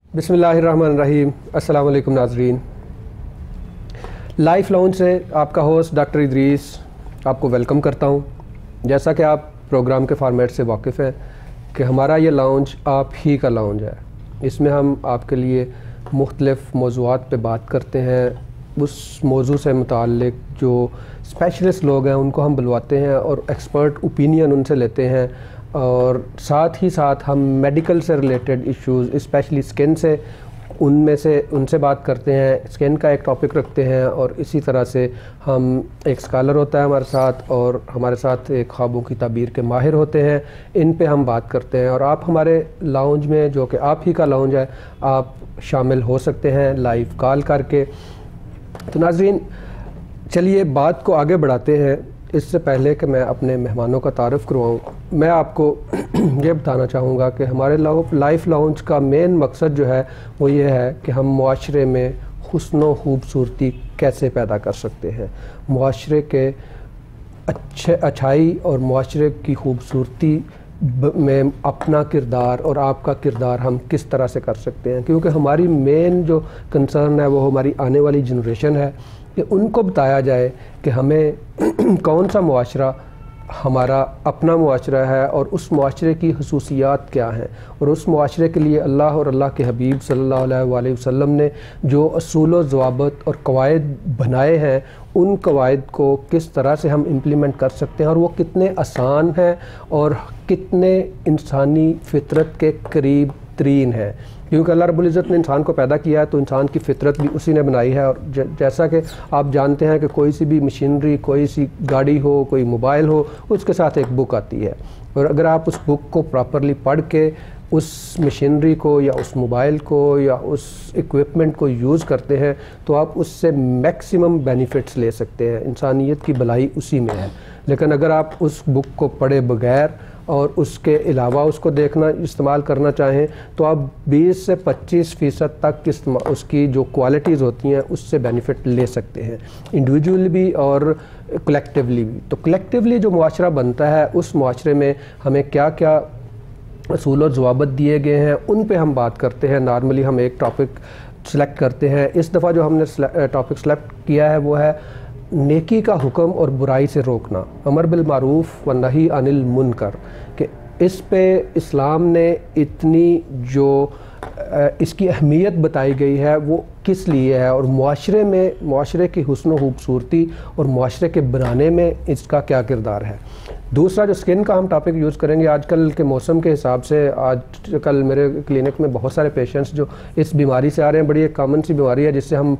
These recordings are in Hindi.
बिस्मिल्लाहिर्रहमानिर्रहीम। अस्सलाम वालेकुम नाज़रीन। लाइफ लाउंज से आपका होस्ट डॉक्टर इदरीस आपको वेलकम करता हूँ। जैसा कि आप प्रोग्राम के फॉर्मेट से वाकिफ़ हैं कि हमारा ये लाउंज आप ही का लाउंज है। इसमें हम आपके लिए मुख्तलिफ़ मौज़ूआत पे बात करते हैं। उस मौजू से मुताल्लिक़ जो स्पेशलिस्ट लोग हैं उनको हम बुलवाते हैं और एक्सपर्ट ओपिनियन उनसे लेते हैं, और साथ ही साथ हम मेडिकल से रिलेटेड इश्यूज़ स्पेशली स्किन से उनसे बात करते हैं। स्किन का एक टॉपिक रखते हैं और इसी तरह से हम एक स्कॉलर होता है हमारे साथ, और हमारे साथ एक ख्वाबों की ताबीर के माहिर होते हैं। इन पे हम बात करते हैं और आप हमारे लाउंज में, जो कि आप ही का लाउंज है, आप शामिल हो सकते हैं लाइव कॉल करके। तो नाज़रीन, चलिए बात को आगे बढ़ाते हैं। इससे पहले कि मैं अपने मेहमानों का तारुफ़ करवाऊँ, मैं आपको ये बताना चाहूँगा कि हमारे लाइफ लाउंज का मेन मकसद जो है वो ये है कि हम मुआशरे में हुस्न व खूबसूरती कैसे पैदा कर सकते हैं, मुआशरे के अच्छाई और मुआशरे की खूबसूरती में अपना किरदार और आपका किरदार हम किस तरह से कर सकते हैं। क्योंकि हमारी मेन जो कंसर्न है वो हमारी आने वाली जनरेशन है, कि उनको बताया जाए कि हमें कौन सा मुआशरा हमारा अपना मुआशरा है और उस मुआशरे की खसूसियात क्या हैं, और उस मुआशरे के लिए अल्लाह और अल्लाह के हबीब सल्लल्लाहु अलैहि वसल्लम ने जो असूल व ज़वाबित और कवायद बनाए हैं, उन कवायद को किस तरह से हम इम्प्लीमेंट कर सकते हैं और वो कितने आसान हैं और कितने इंसानी फितरत के करीब तरीन है। क्योंकि अल्लाह रब्बुल इज़्ज़त ने इंसान को पैदा किया है तो इंसान की फितरत भी उसी ने बनाई है। और जैसा कि आप जानते हैं कि कोई सी भी मशीनरी, कोई सी गाड़ी हो, कोई मोबाइल हो, उसके साथ एक बुक आती है, और अगर आप उस बुक को प्रॉपरली पढ़ के उस मशीनरी को या उस मोबाइल को या उस इक्विपमेंट को यूज़ करते हैं तो आप उससे मैक्सिमम बेनिफिट्स ले सकते हैं। इंसानियत की भलाई उसी में है। लेकिन अगर आप उस बुक को पढ़े बगैर और उसके अलावा उसको देखना इस्तेमाल करना चाहें तो आप 20 से 25% तक उसकी जो क्वालिटीज़ होती हैं उससे बेनिफिट ले सकते हैं, इंडिविजुअली भी और कलेक्टिवली भी। तो कलेक्टिवली जो मुआशरा बनता है, उस मुआशरे में हमें क्या क्या असूल और ज़वाबित दिए गए हैं, उन पे हम बात करते हैं। नॉर्मली हम एक टॉपिक सेलेक्ट करते हैं। इस दफ़ा जो हमने टॉपिक सेलेक्ट किया है वो है नेकी का हुक्म और बुराई से रोकना, अमर बिल मारूफ व नही अनिल मुनकर। कि इस पे इस्लाम ने इतनी जो इसकी अहमियत बताई गई है वो किस लिए है, और मुआशरे की हुस्न व खूबसूरती और मुआशरे के बनाने में इसका क्या किरदार है। दूसरा जो स्किन का हम टॉपिक यूज़ करेंगे, आजकल के मौसम के हिसाब से आजकल मेरे क्लिनिक में बहुत सारे पेशेंट्स जो इस बीमारी से आ रहे हैं, बड़ी एक कॉमन सी बीमारी है जिससे हम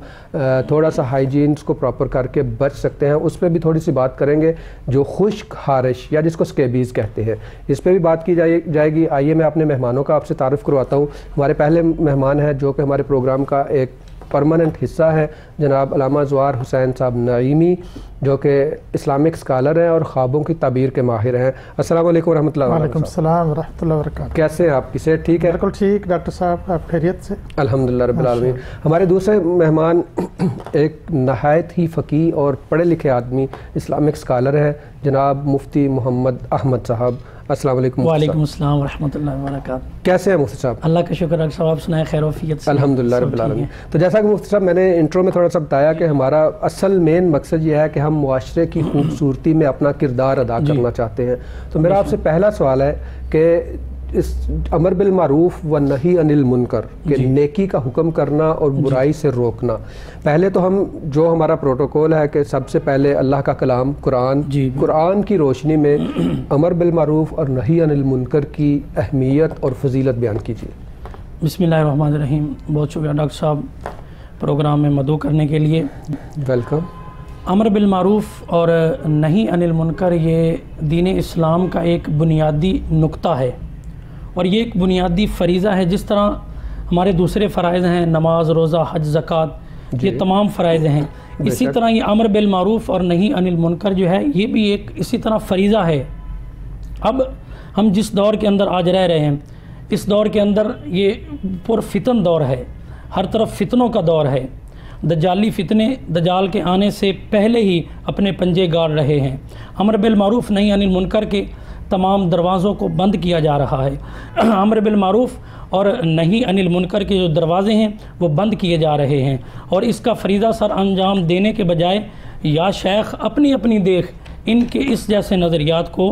थोड़ा सा हाइजीन्स को प्रॉपर करके बच सकते हैं। उस पर भी थोड़ी सी बात करेंगे, जो खुश्क खारिश या जिसको स्केबीज़ कहते हैं, इस पर भी बात की जाएगी। आइए मैं अपने मेहमानों का आपसे तारुफ़ करवाता हूँ। हमारे पहले मेहमान हैं जो कि हमारे प्रोग्राम का एक परमानेंट हिस्सा है, जनाब अल्लामा ज़वार हुसैन साहब नईमी, जो कि इस्लामिक स्कॉलर हैं और ख्वाबों की ताबीर के माहिर हैं। अस्सलाम वालेकुम रहमतुल्लाह। वालेकुम सलाम रहमतुल्लाह वबरकातुहू। कैसे हैं आप? किसे ठीक है? बिल्कुल ठीक डॉक्टर साहब, आप खैरियत से? अल्हम्दुलिल्लाह रब्बिल आलमीन। हमारे दूसरे मेहमान एक नहायत ही फ़कीह और पढ़े लिखे आदमी, इस्लामिक स्कॉलर हैं, जनाब मुफ्ती मोहम्मद अहमद साहब। अस्सलाम वालेकुम। वालेकुम अस्सलाम रहमतुल्लाहि व बरकातहू। कैसे हैं मुफ्ती साहब? अल्लाह का शुक्र है, आप सुनाए खैर वफियत से? अल्हम्दुलिल्लाह रब्बिल आलमीन। तो जैसा कि मुफ्ती साहब मैंने इंट्रो में थोड़ा सा बताया कि हमारा असल मेन मकसद ये है कि हम मुआशरे की खूबसूरती में अपना किरदार अदा करना चाहते हैं। तो मेरा आपसे पहला सवाल है कि इस अमर बिल मारूफ व नही अनिल मुनकर के नेकी का हुक्म करना और बुराई से रोकना, पहले तो हम जो हमारा प्रोटोकॉल है कि सबसे पहले अल्लाह का कलाम कुरान की रोशनी में अमर बिल मारूफ और नही अनिल मुनकर की अहमियत और फजीलत बयान कीजिए। बिस्मिल्लाहिर्रहमानिर्रहीम। बहुत शुक्रिया डॉक्टर साहब प्रोग्राम में मदऊ करने के लिए। वेलकम। अमर बिल मारूफ और नही अनिल मुनकर ये दीन इस्लाम का एक बुनियादी नुक्ता है और ये एक बुनियादी फ़रीज़ा है। जिस तरह हमारे दूसरे फ़राइज़ हैं, नमाज, रोज़ा, हज, ज़कात, ये तमाम फ़राइज़ हैं, इसी तरह ये अमर बिल मारूफ और नही अनिल मुनकर जो है ये भी एक इसी तरह फ़रीज़ा है। अब हम जिस दौर के अंदर आज रह रहे हैं, इस दौर के अंदर ये पुरफितन दौर है, हर तरफ फितनों का दौर है। दज्जाली फितने दज्जाल के आने से पहले ही अपने पंजे गाड़ रहे हैं। अमर बिल मारूफ नही अनिल मुनकर के तमाम दरवाज़ों को बंद किया जा रहा है। अम्र बिल मारूफ़ और नहीं अनिल मुनकर के जो दरवाज़े हैं वो बंद किए जा रहे हैं, और इसका फरीज़ा सर अंजाम देने के बजाय या शेख अपनी अपनी देख इनके इस जैसे नज़रियात को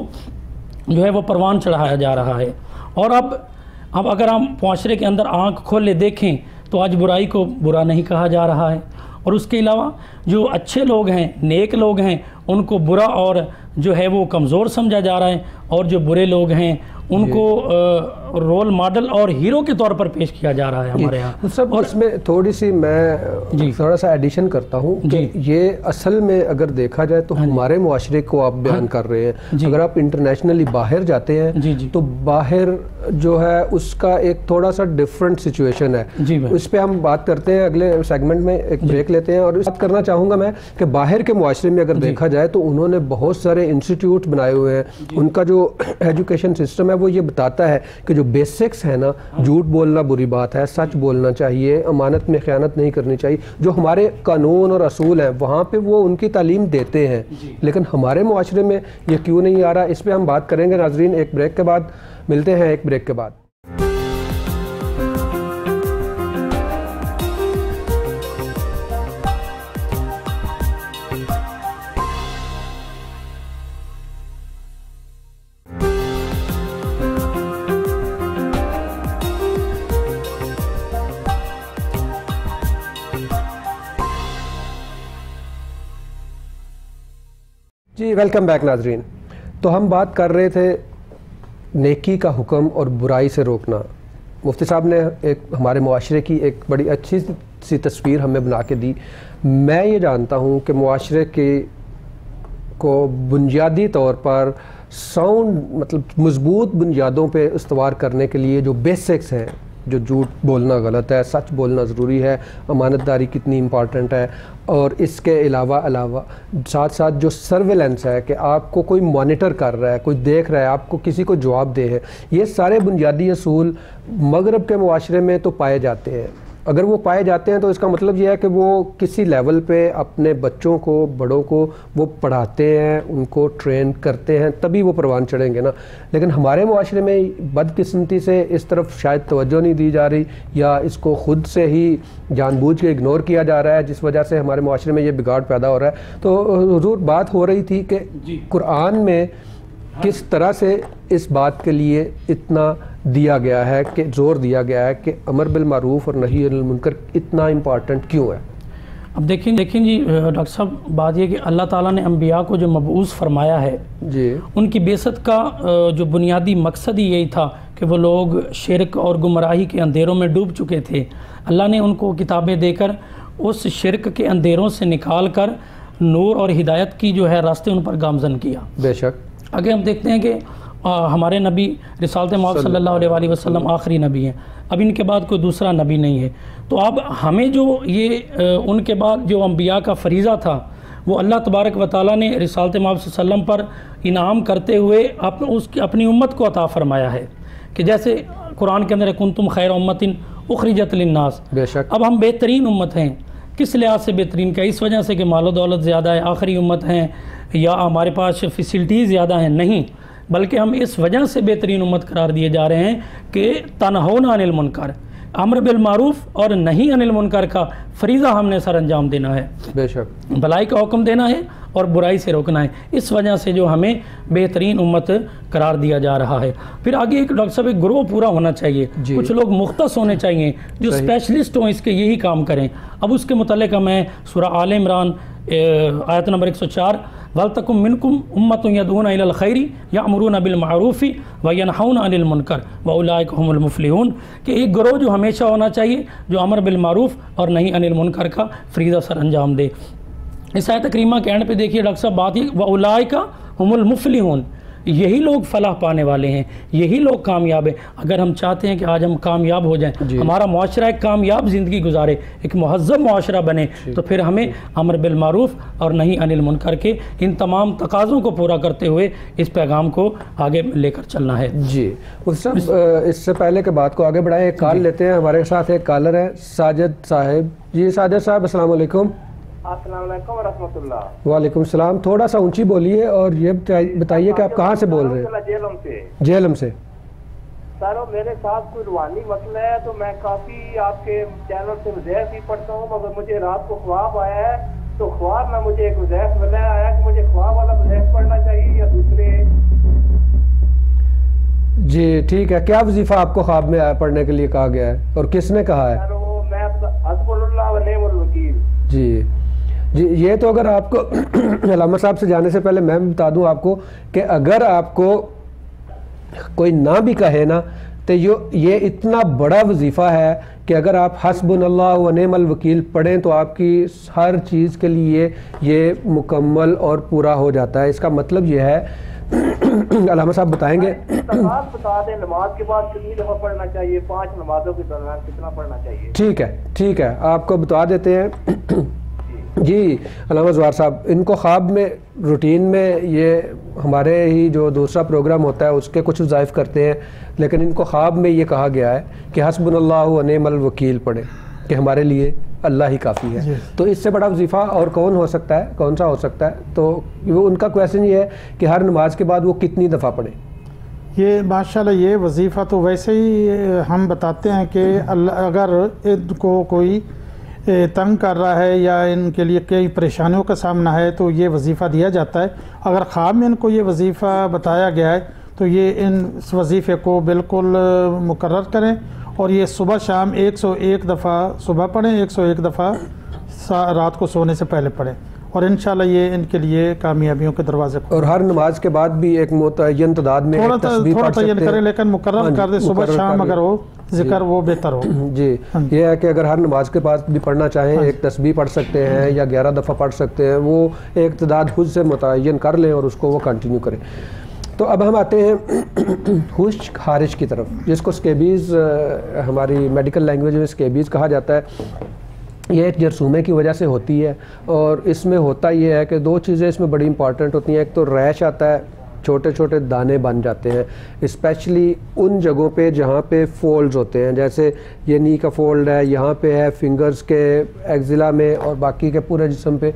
जो है वो परवान चढ़ाया जा रहा है। और अब अगर हम माशरे के अंदर आँख खोले देखें तो आज बुराई को बुरा नहीं कहा जा रहा है, और उसके अलावा जो अच्छे लोग हैं, नेक लोग हैं, उनको बुरा और जो है वो कमज़ोर समझा जा रहा है, और जो बुरे लोग हैं उनको रोल मॉडल और हीरो के तौर पर पेश किया जा रहा है हमारे यहाँ। सब और इसमें थोड़ी सी मैं थोड़ा सा एडिशन करता हूँ कि ये असल में अगर देखा जाए तो हमारे मुआशरे को आप बयान कर रहे हैं। अगर आप इंटरनेशनली बाहर जाते हैं तो बाहर जो है उसका एक थोड़ा सा डिफरेंट सिचुएशन है। उस पर हम बात करते हैं अगले सेगमेंट में, एक ब्रेक लेते हैं। और बात करना चाहूँगा मैं कि बाहर के मुआशरे में अगर देखा जाए तो उन्होंने बहुत सारे इंस्टीट्यूट बनाए हुए हैं। उनका जो एजुकेशन सिस्टम है वो ये बताता है कि जो बेसिक्स है ना, झूठ बोलना बुरी बात है, सच बोलना चाहिए, अमानत में ख़यानत नहीं करनी चाहिए, जो हमारे कानून और असूल हैं वहाँ पे वो उनकी तालीम देते हैं। लेकिन हमारे मुआशरे में ये क्यों नहीं आ रहा, इस पर हम बात करेंगे नाजरीन एक ब्रेक के बाद। मिलते हैं एक ब्रेक के बाद। जी वेलकम बैक नाजरीन। तो हम बात कर रहे थे नेकी का हुक्म और बुराई से रोकना। मुफ्ती साहब ने एक हमारे मुआशरे की एक बड़ी अच्छी सी तस्वीर हमें बना के दी। मैं ये जानता हूँ कि मुआशरे के को बुनियादी तौर पर साउंड मतलब मजबूत बुनियादों पे इस्तवार करने के लिए जो बेसिक्स हैं, जो झूठ बोलना गलत है, सच बोलना ज़रूरी है, अमानतदारी कितनी इम्पॉर्टेंट है, और इसके अलावा साथ साथ जो सर्वेलेंस है कि आपको कोई मॉनिटर कर रहा है, कोई देख रहा है, आपको किसी को जवाब दे है, ये सारे बुनियादी असूल मगरब के मुआशरे में तो पाए जाते हैं। अगर वो पाए जाते हैं तो इसका मतलब ये है कि वो किसी लेवल पे अपने बच्चों को, बड़ों को वो पढ़ाते हैं, उनको ट्रेन करते हैं, तभी वो परवान चढ़ेंगे ना। लेकिन हमारे मुआशरे में बदकिस्मती से इस तरफ शायद तवज्जो नहीं दी जा रही, या इसको ख़ुद से ही जानबूझ के इग्नोर किया जा रहा है, जिस वजह से हमारे मुआशरे में ये बिगाड़ पैदा हो रहा है। तो हुजूर बात हो रही थी कि कुरान में किस तरह से इस बात के लिए इतना दिया गया है, कि जोर दिया गया है कि अमर बिल मारूफ और नही अनिल मुनकर इतना इम्पॉर्टेंट क्यों है। अब देखें जी डॉक्टर साहब, बात यह कि अल्लाह ताला ने अम्बिया को जो मबऊस फरमाया है जी, उनकी बेसत का जो बुनियादी मकसद ही यही था कि वो लोग शिरक और गुमराही के अंधेरों में डूब चुके थे। अल्लाह ने उनको किताबें देकर उस शिरक के अंधेरों से निकाल कर नूर और हिदायत की जो है रास्ते उन पर गामजन किया। बेशक आगे हम देखते हैं कि हमारे नबी रिसालत मौत सल्लल्लाहु अलैहि वसल्लम आखिरी नबी हैं, अब इनके बाद कोई दूसरा नबी नहीं है। तो अब हमें जो ये उनके बाद जो अम्बिया का फरीज़ा था वो अल्लाह तबारक व तआला ने रिसालत मौत सल्लम पर इनाम करते हुए अपनी उम्मत को अता फरमाया है कि जैसे कुरान के अंदर कुंतुम खैर उम्मतिन उखरिजत लिन्नास। बेशक अब हम बेहतरीन उम्मत हैं। किस लिहाज से बेहतरीन का? इस वजह से कि मालो दौलत ज़्यादा है, आखिरी उम्मत हैं, या हमारे पास फैसिलिटीज़ ज़्यादा हैं? नहीं, बल्कि हम इस वजह से बेहतरीन उम्मत करार दिए जा रहे हैं कि तनहौना अनिल मुनकर, अम्र बिल मारूफ और नहीं अनिल मुनकर का फरीज़ा हमने सर अंजाम देना है। बेशक भलाई का हुक्म देना है और बुराई से रोकना है। इस वजह से जो हमें बेहतरीन उम्मत करार दिया जा रहा है। फिर आगे एक डॉक्टर साहब एक ग्रोह पूरा होना चाहिए, कुछ लोग मुख्तस होने चाहिए जो स्पेशलिस्ट हों, इसके यही काम करें। अब उसके मुतल्लिक़ मैं सूरह आल इमरान आयत नंबर 104 वलतकुम मिनकुम उम्मतुन यदऊना इलल खैरि यअमुरूना बिल मारूफि व यनहौना अनिल मुनकर व उलाइका हुमुल मुफ्लिहून, कि एक गिरोह जो हमेशा होना चाहिए जो अमर बिल मारूफ और नहीं अनिल मुनकर का फरीज़ा सर अंजाम दे। इस आयत करीमा के एंड पे देखिए डॉक्टर साहब बात ही व उलाइका हुमुल मुफ्लिहून, यही लोग फलाह पाने वाले हैं, यही लोग कामयाब हैं। अगर हम चाहते हैं कि आज हम कामयाब हो जाएं, हमारा मुआशरा एक कामयाब ज़िंदगी गुजारे, एक महज़्ज़ब मुआशरा बने, तो फिर हमें अमर बिल मारूफ और नहीं अनिल मुनकर के इन तमाम तकाज़ों को पूरा करते हुए इस पैगाम को आगे लेकर चलना है। जी इससे पहले के बात को आगे बढ़ाएं, एक कॉल लेते हैं। हमारे साथ एक कॉलर है साजिद साहिब। जी साजिद साहब अस्सलाम वालेकुम। अस्सलाम वालेकुम व रहमतुल्लाह। वालेकुम सलाम। थोड़ा सा ऊंची बोलिए और ये बताइए कि आप कहाँ से बोल रहे हैं? जेलम से। जेलम से। सर मेरे साथ कोई रूहानी मसला है, तो मैं काफी आपके चैनल से वज़ैफ़ भी पढ़ता हूँ, मगर मुझे रात को ख्वाब आया है, तो ख्वाब में मुझे एक वज़ैफ़ मिला आया कि मुझे ख्वाब वाला वज़ैफ़ पढ़ना चाहिए या दूसरे? जी ठीक है। क्या वजीफा आपको ख्वाब में पढ़ने के लिए कहा गया है और किसने कहा है? सर वो मैं हस्बुल्लाह व निअमल वकील। जी जी, ये तो अगर आपको अलामा साहब से जाने से पहले मैं भी बता दूं आपको कि अगर आपको कोई ना भी कहे ना, तो ये इतना बड़ा वजीफ़ा है कि अगर आप हस्बुनल्लाह व निअमल वकील पढ़ें तो आपकी हर चीज़ के लिए ये मुकम्मल और पूरा हो जाता है। इसका मतलब ये है अलामा साहब बताएंगे। बता दें नमाज के बाद कितनी दफ़ा पढ़ना चाहिए, 5 नमाजों के दौरान कितना पढ़ना चाहिए? ठीक है आपको बता देते हैं। जी अलामा ज़वार साहब, इनको ख्वाब में रूटीन में ये हमारे ही जो दूसरा प्रोग्राम होता है उसके कुछ वज़ाइफ करते हैं, लेकिन इनको ख्वाब में ये कहा गया है कि हस्बुनल्लाहु व निअमल वकील पढ़े कि हमारे लिए अल्लाह ही काफ़ी है। तो इससे बड़ा वजीफ़ा और कौन हो सकता है, कौन सा हो सकता है? तो वो उनका क्वेश्चन ये है कि हर नमाज के बाद वो कितनी दफ़ा पढ़े? ये माशाल्लाह ये वजीफ़ा तो वैसे ही हम बताते हैं कि अगर इनको कोई तंग कर रहा है या इनके लिए कई परेशानियों का सामना है तो ये वजीफ़ा दिया जाता है। अगर ख्वाब में इनको ये वजीफ़ा बताया गया है तो ये इस वजीफ़े को बिल्कुल मुकर्रर करें और ये सुबह शाम 101 दफ़ा सुबह पढ़ें, 101 दफ़ा रात को सोने से पहले पढ़ें और इंशाल्लाह ये इनके लिए कामयाबियों के दरवाजे। और हर नमाज के बाद भी एक मुतय्यन तादाद में थोड़ा तयन करें, लेकिन मुकर्रर कर दे सुबह शाम अगर हो जिक्र वो बेहतर हो। जी ये है कि अगर हर नमाज के बाद भी पढ़ना चाहें, एक तस्बीह पढ़ सकते हैं या 11 दफ़ा पढ़ सकते हैं, वो एक तादाद खुद से मुतय्यन कर लें और उसको वो कंटिन्यू करें। तो अब हम आते हैं खुश्क खारिश की तरफ, जिसको स्केबीज़ हमारी मेडिकल लैंग्वेज में स्केबीज़ कहा जाता है। ये एक जरसूमे की वजह से होती है और इसमें होता ये है कि दो चीज़ें इसमें बड़ी इंपॉर्टेंट होती हैं। एक तो रैश आता है, छोटे छोटे दाने बन जाते हैं, स्पेशली उन जगहों पे जहाँ पे फोल्ड्स होते हैं, जैसे ये नी का फोल्ड है, यहाँ पे है फिंगर्स के एक्जिला में और बाकी के पूरे जिस्म पे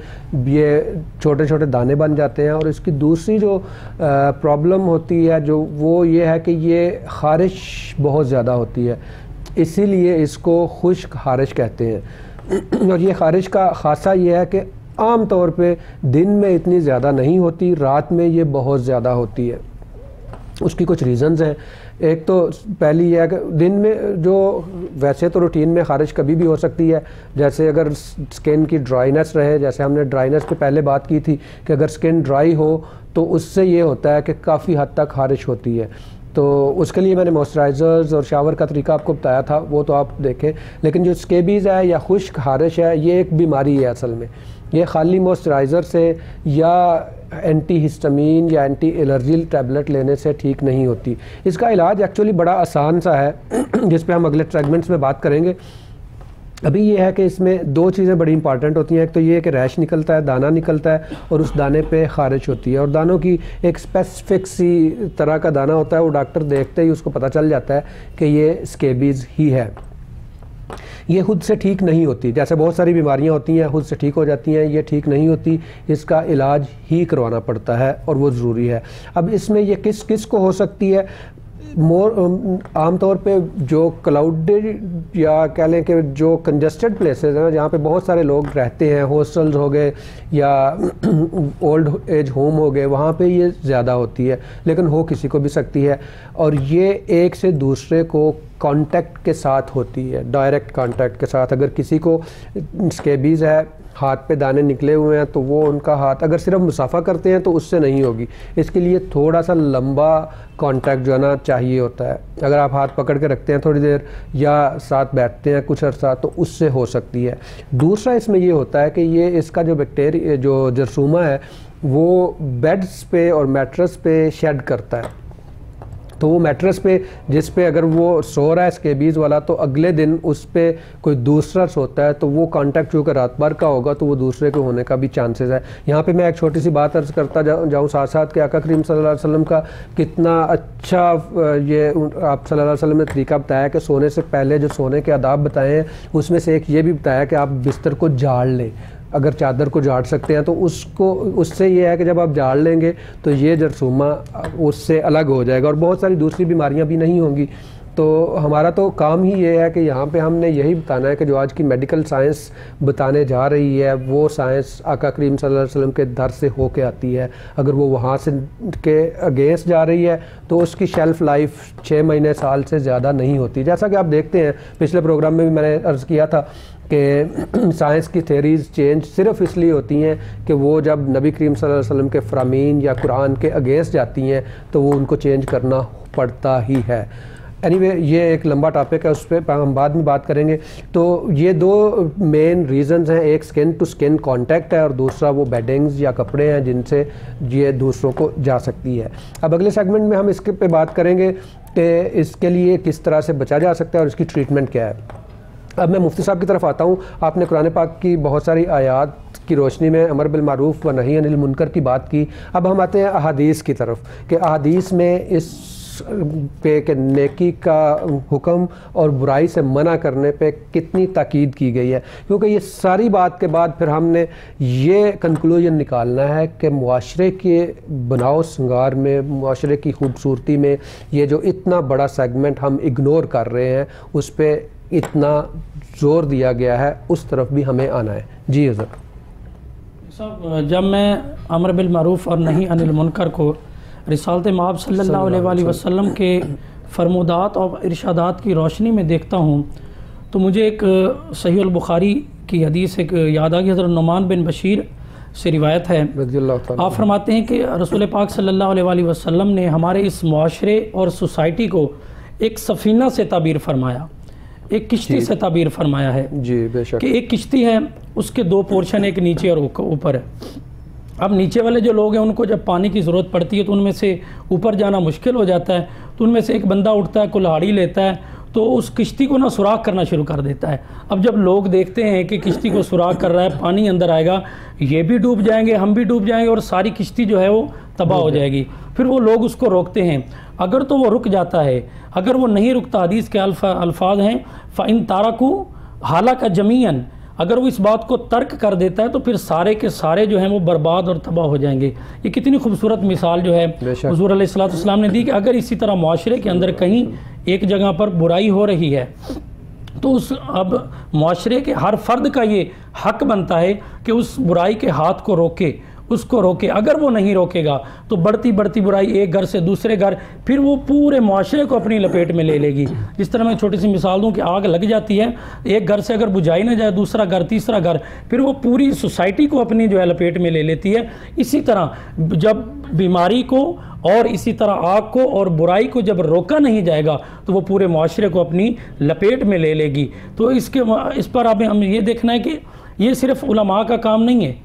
ये छोटे छोटे दाने बन जाते हैं। और इसकी दूसरी जो प्रॉब्लम होती है जो वो ये है कि ये ख़ारिश बहुत ज़्यादा होती है, इसीलिए इसको खुश्क ख़ारिश कहते हैं। और ये ख़ारिश का ख़ासा ये है कि आम तौर पे दिन में इतनी ज़्यादा नहीं होती, रात में ये बहुत ज़्यादा होती है। उसकी कुछ रीज़न्स हैं। एक तो पहली ये है कि दिन में जो वैसे तो रूटीन में ख़ारिश कभी भी हो सकती है, जैसे अगर स्किन की ड्राइनेस रहे, जैसे हमने ड्राइनेस पे पहले बात की थी कि अगर स्किन ड्राई हो तो उससे ये होता है कि काफ़ी हद तक ख़ारिश होती है। तो उसके लिए मैंने मॉइस्चराइज़र्स और शावर का तरीका आपको बताया था, वो तो आप देखें। लेकिन जो स्केबीज़ है या खुश्क ख़ारिश है, ये एक बीमारी है असल में। ये खाली मॉइस्चराइज़र से या एंटी हिस्टामीन या एंटी एलर्जी टैबलेट लेने से ठीक नहीं होती। इसका इलाज एक्चुअली बड़ा आसान सा है जिस पे हम अगले सेगमेंट्स में बात करेंगे। अभी ये है कि इसमें दो चीज़ें बड़ी इंपॉर्टेंट होती हैं। एक तो ये कि रैश निकलता है, दाना निकलता है और उस दाने पे ख़ारिश होती है। और दानों की एक स्पेसिफिक सी तरह का दाना होता है, वो डॉक्टर देखते ही उसको पता चल जाता है कि ये स्केबीज़ ही है। ये खुद से ठीक नहीं होती, जैसे बहुत सारी बीमारियां होती हैं खुद से ठीक हो जाती हैं, ये ठीक नहीं होती, इसका इलाज ही करवाना पड़ता है और वो ज़रूरी है। अब इसमें ये किस किस को हो सकती है? आम तौर पे जो क्लाउडेड या कह लें कि जो कंजस्टेड प्लेसेस हैं जहाँ पे बहुत सारे लोग रहते हैं, हॉस्टल्स हो गए या ओल्ड एज होम हो गए, वहाँ पे ये ज़्यादा होती है, लेकिन हो किसी को भी सकती है। और ये एक से दूसरे को कांटेक्ट के साथ होती है, डायरेक्ट कांटेक्ट के साथ। अगर किसी को स्केबीज़ है, हाथ पे दाने निकले हुए हैं, तो वो उनका हाथ अगर सिर्फ मुसाफा करते हैं तो उससे नहीं होगी। इसके लिए थोड़ा सा लंबा कांटेक्ट जो है ना चाहिए होता है। अगर आप हाथ पकड़ के रखते हैं थोड़ी देर या साथ बैठते हैं कुछ अर्सा, तो उससे हो सकती है। दूसरा इसमें ये होता है कि ये इसका जो बैक्टीरिया जो जरसूमा है वो बेड्स पे और मैट्रेस पे शेड करता है। तो वो मैट्रेस पे जिस पे अगर वो सो रहा है स्केबीज़ वाला, तो अगले दिन उस पे कोई दूसरा सोता है, तो वो कांटेक्ट जो कि रात भर का होगा तो वो दूसरे के होने का भी चांसेस है। यहाँ पे मैं एक छोटी सी बात अर्ज़ करता जाऊँ साथ साथ कि आका करीम सल्लल्लाहु अलैहि वसल्लम का कितना अच्छा ये आप सल्लल्लाहु अलैहि वसल्लम ने तरीका बताया कि सोने से पहले जो सोने के आदाब बताए हैं उसमें से एक ये भी बताया कि आप बिस्तर को झाड़ लें। अगर चादर को झाड़ सकते हैं तो उसको उससे ये है कि जब आप झाड़ लेंगे तो ये जरसूमा उससे अलग हो जाएगा और बहुत सारी दूसरी बीमारियां भी नहीं होंगी। तो हमारा तो काम ही ये है कि यहाँ पे हमने यही बताना है कि जो आज की मेडिकल साइंस बताने जा रही है वो साइंस आका करीम सल्लल्लाहु अलैहि वसल्लम के दर से होके आती है। अगर वो वहाँ से के अगेंस्ट जा रही है तो उसकी शेल्फ़ लाइफ 6 महीने साल से ज़्यादा नहीं होती। जैसा कि आप देखते हैं, पिछले प्रोग्राम में भी मैंने अर्ज़ किया था कि साइंस की थेरीज़ चेंज सिर्फ इसलिए होती हैं कि वो जब नबी करीम सल्लल्लाहु अलैहि वसल्लम के फ़रामीन या कुरान के अगेंस्ट जाती हैं तो वो उनको चेंज करना पड़ता ही है। एनीवे ये एक लंबा टॉपिक है, उस पर हम बाद में बात करेंगे। तो ये दो मेन रीजंस हैं, एक स्किन टू स्किन कांटेक्ट है और दूसरा वो बेडिंग्स या कपड़े हैं जिनसे ये दूसरों को जा सकती है। अब अगले सेगमेंट में हम इसके पे बात करेंगे कि इसके लिए किस तरह से बचा जा सकता है और इसकी ट्रीटमेंट क्या है। अब मैं मुफ्ती साहब की तरफ आता हूँ। आपने कुरान पाक की बहुत सारी आयात की रोशनी में अमर बिल मारूफ व नही अनिल मुनकर की बात की। अब हम आते हैं अहादीस की तरफ कि अहादीस में इस पे कि नेकी का हुक्म और बुराई से मना करने पे कितनी ताकीद की गई है, क्योंकि ये सारी बात के बाद फिर हमने ये कंक्लूजन निकालना है कि मुआशरे के बनाओ श्रृंगार में, मुआशरे की खूबसूरती में ये जो इतना बड़ा सेगमेंट हम इग्नोर कर रहे हैं उस पर इतना जोर दिया गया है, उस तरफ भी हमें आना है। जी हज़रत साहब, जब मैं अमर बिल मारूफ और नही अनिल मुनकर को रिसालत माब सल्लल्लाहु अलैहि वसल्लम के फरमुदात और इरशादात की रोशनी में देखता हूँ तो मुझे एक सहीह बुखारी की हदीस एक याद आ गई। हज़रत नुमान बिन बशीर से रिवायत है, आप फरमाते हैं कि रसूल पाक सल्लल्लाहु अलैहि वसल्लम ने हमारे इस मुआशरे और सोसाइटी को एक सफ़ीना से ताबीर फरमाया, एक किश्ती से ताबीर फरमाया है। जी बेशक। कि एक किश्ती है, उसके दो पोर्शन, एक नीचे और ऊपर है। अब नीचे वाले जो लोग हैं उनको जब पानी की ज़रूरत पड़ती है तो उनमें से ऊपर जाना मुश्किल हो जाता है, तो उनमें से एक बंदा उठता है, कुल्हाड़ी लेता है, तो उस किश्ती को ना सुराख करना शुरू कर देता है। अब जब लोग देखते हैं कि किश्ती को सुराख कर रहा है, पानी अंदर आएगा, ये भी डूब जाएंगे, हम भी डूब जाएंगे और सारी किश्ती जो है वो तबाह हो जाएगी। फिर वो लोग उसको रोकते हैं, अगर तो वो रुक जाता है, अगर वो नहीं रुकता, हदीस के अल्फाज हैं फ़इन तारकू हालाका जमीयन, अगर वो इस बात को तर्क कर देता है तो फिर सारे के सारे जो हैं वो बर्बाद और तबाह हो जाएंगे। ये कितनी खूबसूरत मिसाल जो है हुज़ूर अलैहिस्सलाम ने दी कि अगर इसी तरह मुआशरे के अंदर कहीं एक जगह पर बुराई हो रही है तो उस अब मुआशरे के हर फर्द का ये हक बनता है कि उस बुराई के हाथ को रोके, उसको रोके। अगर वो नहीं रोकेगा तो बढ़ती बढ़ती बुराई एक घर से दूसरे घर, फिर वो पूरे मुआशरे को अपनी लपेट में ले लेगी। जिस तरह मैं छोटी सी मिसाल दूं कि आग लग जाती है, एक घर से अगर बुझाई ना जाए, दूसरा घर, तीसरा घर, फिर वो पूरी सोसाइटी को अपनी जो है लपेट में ले लेती है। इसी तरह जब बीमारी को और इसी तरह आग को और बुराई को जब रोका नहीं जाएगा तो वो पूरे मुआशरे को अपनी लपेट में ले लेगी। तो इस पर अब हम ये देखना है कि ये सिर्फ उलमा का काम नहीं है,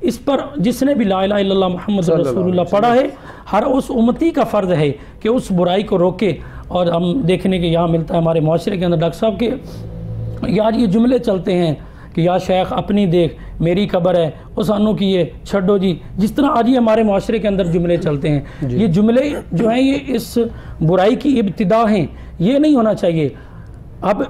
इस पर जिसने भी ला इलाहा इल्लल्लाह मुहम्मद रसूलुल्लाह पढ़ा है, हर उस उम्मती का फ़र्ज़ है कि उस बुराई को रोके। और हम देखने के यहाँ मिलता है हमारे माशरे के अंदर डॉक्टर साहब के यार ये जुमले चलते हैं कि या शेख अपनी देख मेरी खबर है, उस सानू की ये छड्डो जी, जिस तरह आज ये हमारे माशरे के अंदर जुमले चलते हैं, ये जुमले जो हैं ये इस बुराई की इब्तिदा हैं, ये नहीं होना चाहिए। अब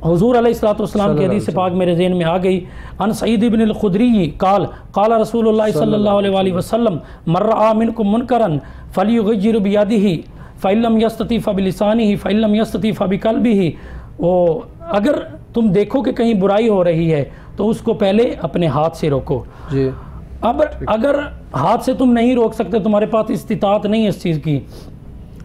हुज़ूर अलैहिस्सलाम की हदीस पाक मेरे ज़हन में आ गई, अन सईद इब्न अल-खुदरी काल रसूलुल्लाह सल्लल्लाहु अलैहि वसल्लम मर्रा मिनकुम मुनकरन फलयुग़य्यिर बियदिही फ़इल्लम यस्तती फ़बिलिसानिही फ़इल्लम यस्तती फ़बिक़ल्बिही। वो अगर तुम देखो कि कहीं बुराई हो रही है तो उसको पहले अपने हाथ से रोको जी। अब अगर हाथ से तुम नहीं रोक सकते, तुम्हारे पास इस्तिताअत नहीं है इस चीज़ की,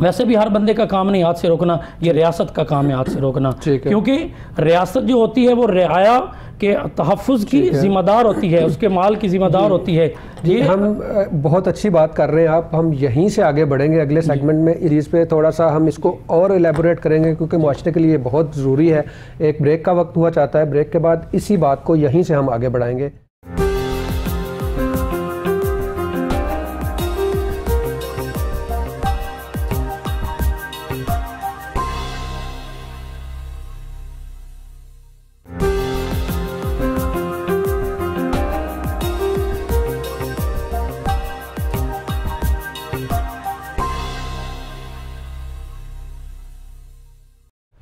वैसे भी हर बंदे का काम नहीं हाथ से रोकना, ये रियासत का काम है हाथ से रोकना, क्योंकि रियासत जो होती है वो रियाया के तहफ़्फ़ुज़ की ज़िम्मेदार होती है, उसके माल की ज़िम्मेदार होती है। ये हम बहुत अच्छी बात कर रहे हैं आप, हम यहीं से आगे बढ़ेंगे अगले सेगमेंट में, इस पे थोड़ा सा हम इसको और एलेबोरेट करेंगे क्योंकि मुआशरे के लिए बहुत ज़रूरी है। एक ब्रेक का वक्त हुआ चाहता है, ब्रेक के बाद इसी बात को यहीं से हम आगे बढ़ाएंगे।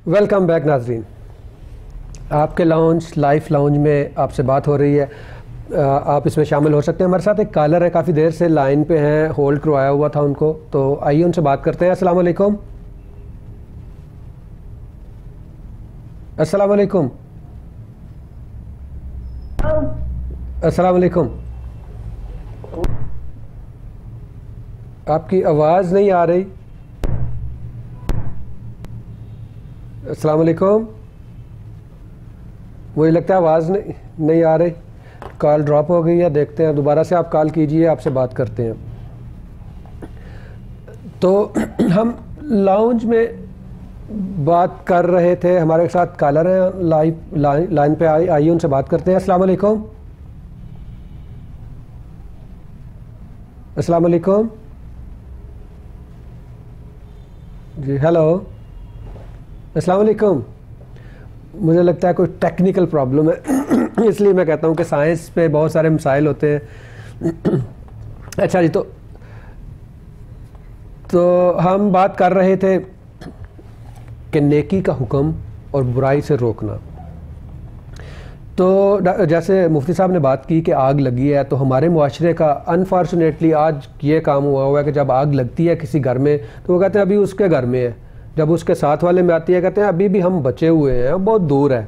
वेलकम बैक नाजरीन, आपके लाउंज लाइफ लाउंज में आपसे बात हो रही है। आप इसमें शामिल हो सकते हैं। हमारे साथ एक कॉलर है, काफ़ी देर से लाइन पे हैं, होल्ड करवाया हुआ था उनको, तो आइए उनसे बात करते हैं। अस्सलाम वालेकुम। अस्सलाम वालेकुम। अस्सलाम वालेकुम। आपकी आवाज़ नहीं आ रही। अस्सलाम वालेकुम। मुझे लगता है आवाज़ नहीं आ रही, कॉल ड्रॉप हो गई है। देखते हैं, दोबारा से आप कॉल कीजिए, आपसे बात करते हैं। तो हम लाउंज में बात कर रहे थे, हमारे साथ कॉलर हैं लाइन पे, आइए उनसे बात करते हैं। अस्सलाम वालेकुम। अस्सलाम वालेकुम जी, हेलो, अस्सलाम वालेकुम। मुझे लगता है कोई टेक्निकल प्रॉब्लम है इसलिए मैं कहता हूँ कि साइंस पे बहुत सारे मसाइल होते हैं। अच्छा जी, तो हम बात कर रहे थे कि नेकी का हुक्म और बुराई से रोकना। तो जैसे मुफ्ती साहब ने बात की कि आग लगी है, तो हमारे मुआशरे का अनफॉर्चुनेटली आज ये काम हुआ है कि जब आग लगती है किसी घर में तो वो कहते हैं अभी उसके घर में है, जब उसके साथ वाले में आती है कहते हैं अभी भी हम बचे हुए हैं, बहुत दूर है।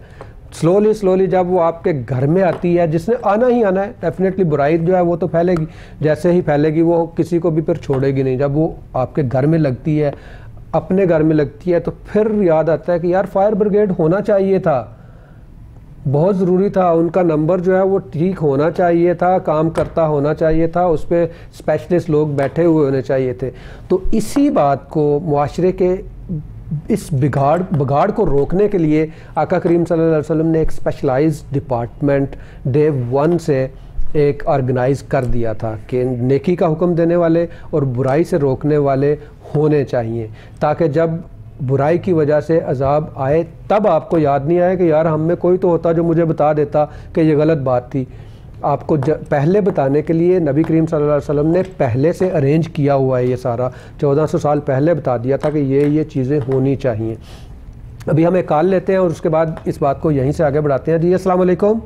स्लोली जब वो आपके घर में आती है, जिसने आना ही आना है, डेफिनेटली बुराई जो है वो तो फैलेगी, जैसे ही फैलेगी वो किसी को भी फिर छोड़ेगी नहीं। जब वो आपके घर में लगती है, अपने घर में लगती है, तो फिर याद आता है कि यार फायर ब्रिगेड होना चाहिए था, बहुत ज़रूरी था, उनका नंबर जो है वो ठीक होना चाहिए था, काम करता होना चाहिए था, उस पर स्पेशलिस्ट लोग बैठे हुए होने चाहिए थे। तो इसी बात को मुआशरे के इस बिगाड़ को रोकने के लिए आका करीम सल्लल्लाहु अलैहि वसल्लम ने एक स्पेशलाइज्ड डिपार्टमेंट डे 1 से एक ऑर्गेनाइज कर दिया था कि नेकी का हुक्म देने वाले और बुराई से रोकने वाले होने चाहिए, ताकि जब बुराई की वजह से अजाब आए तब आपको याद नहीं आए कि यार हम में कोई तो होता जो मुझे बता देता कि ये गलत बात थी। आपको पहले बताने के लिए नबी करीम सल्लल्लाहु अलैहि वसल्लम ने पहले से अरेंज किया हुआ है, ये सारा 1400 साल पहले बता दिया था कि ये चीज़ें होनी चाहिए। अभी हम एक कॉल लेते हैं और उसके बाद इस बात को यहीं से आगे बढ़ाते हैं। जी अस्सलाम वालेकुम।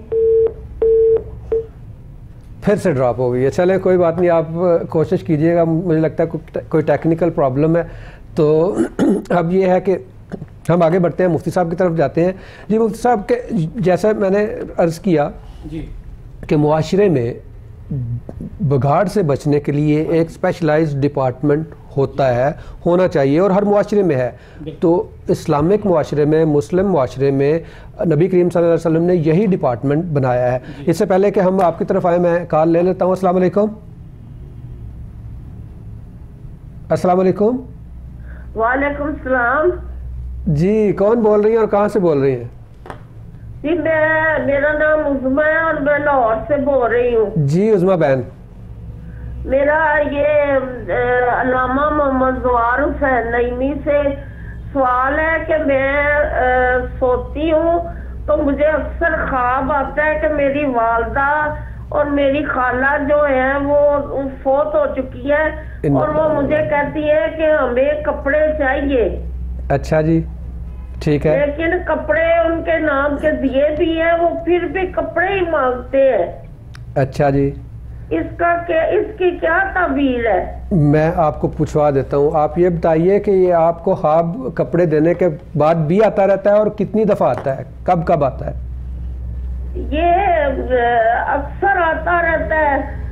फिर से ड्रॉप हो गई है, चलें कोई बात नहीं, आप कोशिश कीजिएगा, मुझे लगता है कोई टेक्निकल प्रॉब्लम है। तो अब ये है कि हम आगे बढ़ते हैं, मुफ्ती साहब की तरफ जाते हैं। जी मुफ्ती साहब के, जैसा मैंने अर्ज़ किया जी कि मुआशरे में बिगाड़ से बचने के लिए एक स्पेशलाइज्ड डिपार्टमेंट होता है, होना चाहिए, और हर मुआशरे में है। तो इस्लामिक मुआशरे में, मुस्लिम मुआशरे में नबी करीम सल्लल्लाहु अलैहि वसल्लम ने यही डिपार्टमेंट बनाया है। इससे पहले कि हम आपकी तरफ आए, मैं कॉल ले लेता हूँ। अस्सलाम वालेकुम। अस्सलाम वालेकुम। वालेकुम सलाम जी, कौन बोल रही हैं और कहाँ से बोल रही हैं? जी मेरा नाम उज़मा है और मैं लाहौर से बोल रही हूँ। जी उज़मा बहन, मेरा ये अल्लामा मोहम्मद ज़वार हुसैन नईमी से सवाल है कि मैं सोती हूँ तो मुझे अक्सर ख्वाब आता है कि मेरी वालदा और मेरी खाला जो है वो फोत हो चुकी है और वो मुझे कहती है कि हमें कपड़े चाहिए। अच्छा जी, ठीक है, लेकिन कपड़े उनके नाम के दिए भी है, वो फिर भी कपड़े ही मांगते हैं। अच्छा जी, इसकी क्या ताबीर है? मैं आपको पूछवा देता हूँ। आप ये बताइए कि ये आपको ख्वाब कपड़े देने के बाद भी आता रहता है और कितनी दफ़ा आता है, कब कब आता है? ये अक्सर आता रहता है।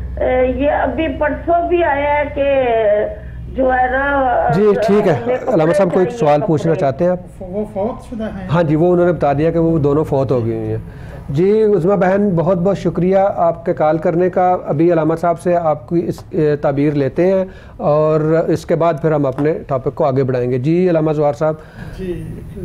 ये अभी परसों भी आया है कि जो है ना। जी ठीक है, अल्लामा साहब कोई सवाल पूछना चाहते हैं आप? वो फौत शुदा हैं। हाँ जी, वो उन्होंने बता दिया कि वो दोनों फौत हो गई हैं। जी उज़मा बहन, बहुत बहुत शुक्रिया आपके कॉल करने का। अभी अल्लामा साहब से आपकी इस ताबीर लेते हैं और इसके बाद फिर हम अपने टॉपिक को आगे बढ़ाएंगे। जी अल्लामा ज़वार साहब। जी,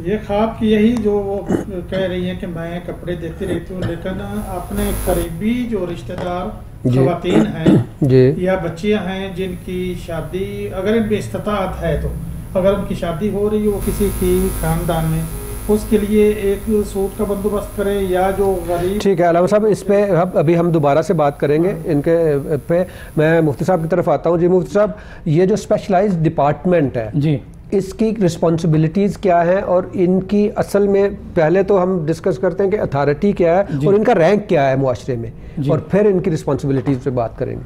ये ख्वाब की यही जो वो कह रही हैं कि मैं कपड़े देती रहती हूँ, लेकिन अपने करीबी जो रिश्तेदार ख़वातीन हैं या बच्चियाँ हैं जिनकी शादी, अगर इनमें इस्तिताअत है तो अगर उनकी शादी हो रही हो किसी की खानदान में, उसके लिए एक सूट का बंदोबस्त करें या जो गरीब। ठीक है अल्लामा साहब, इस पे अभी हम दोबारा से बात करेंगे इनके पे। मैं मुफ्ती साहब की तरफ आता हूँ। जी मुफ्ती साहब, ये जो स्पेशलाइज्ड डिपार्टमेंट है जी, इसकी रिस्पॉन्सिबिलिटीज़ क्या हैं और इनकी असल में पहले तो हम डिस्कस करते हैं कि अथॉरिटी क्या है और इनका रैंक क्या है मुआशरे में, और फिर इनकी रिस्पॉन्सिबिलिटीज़ पे बात करेंगे।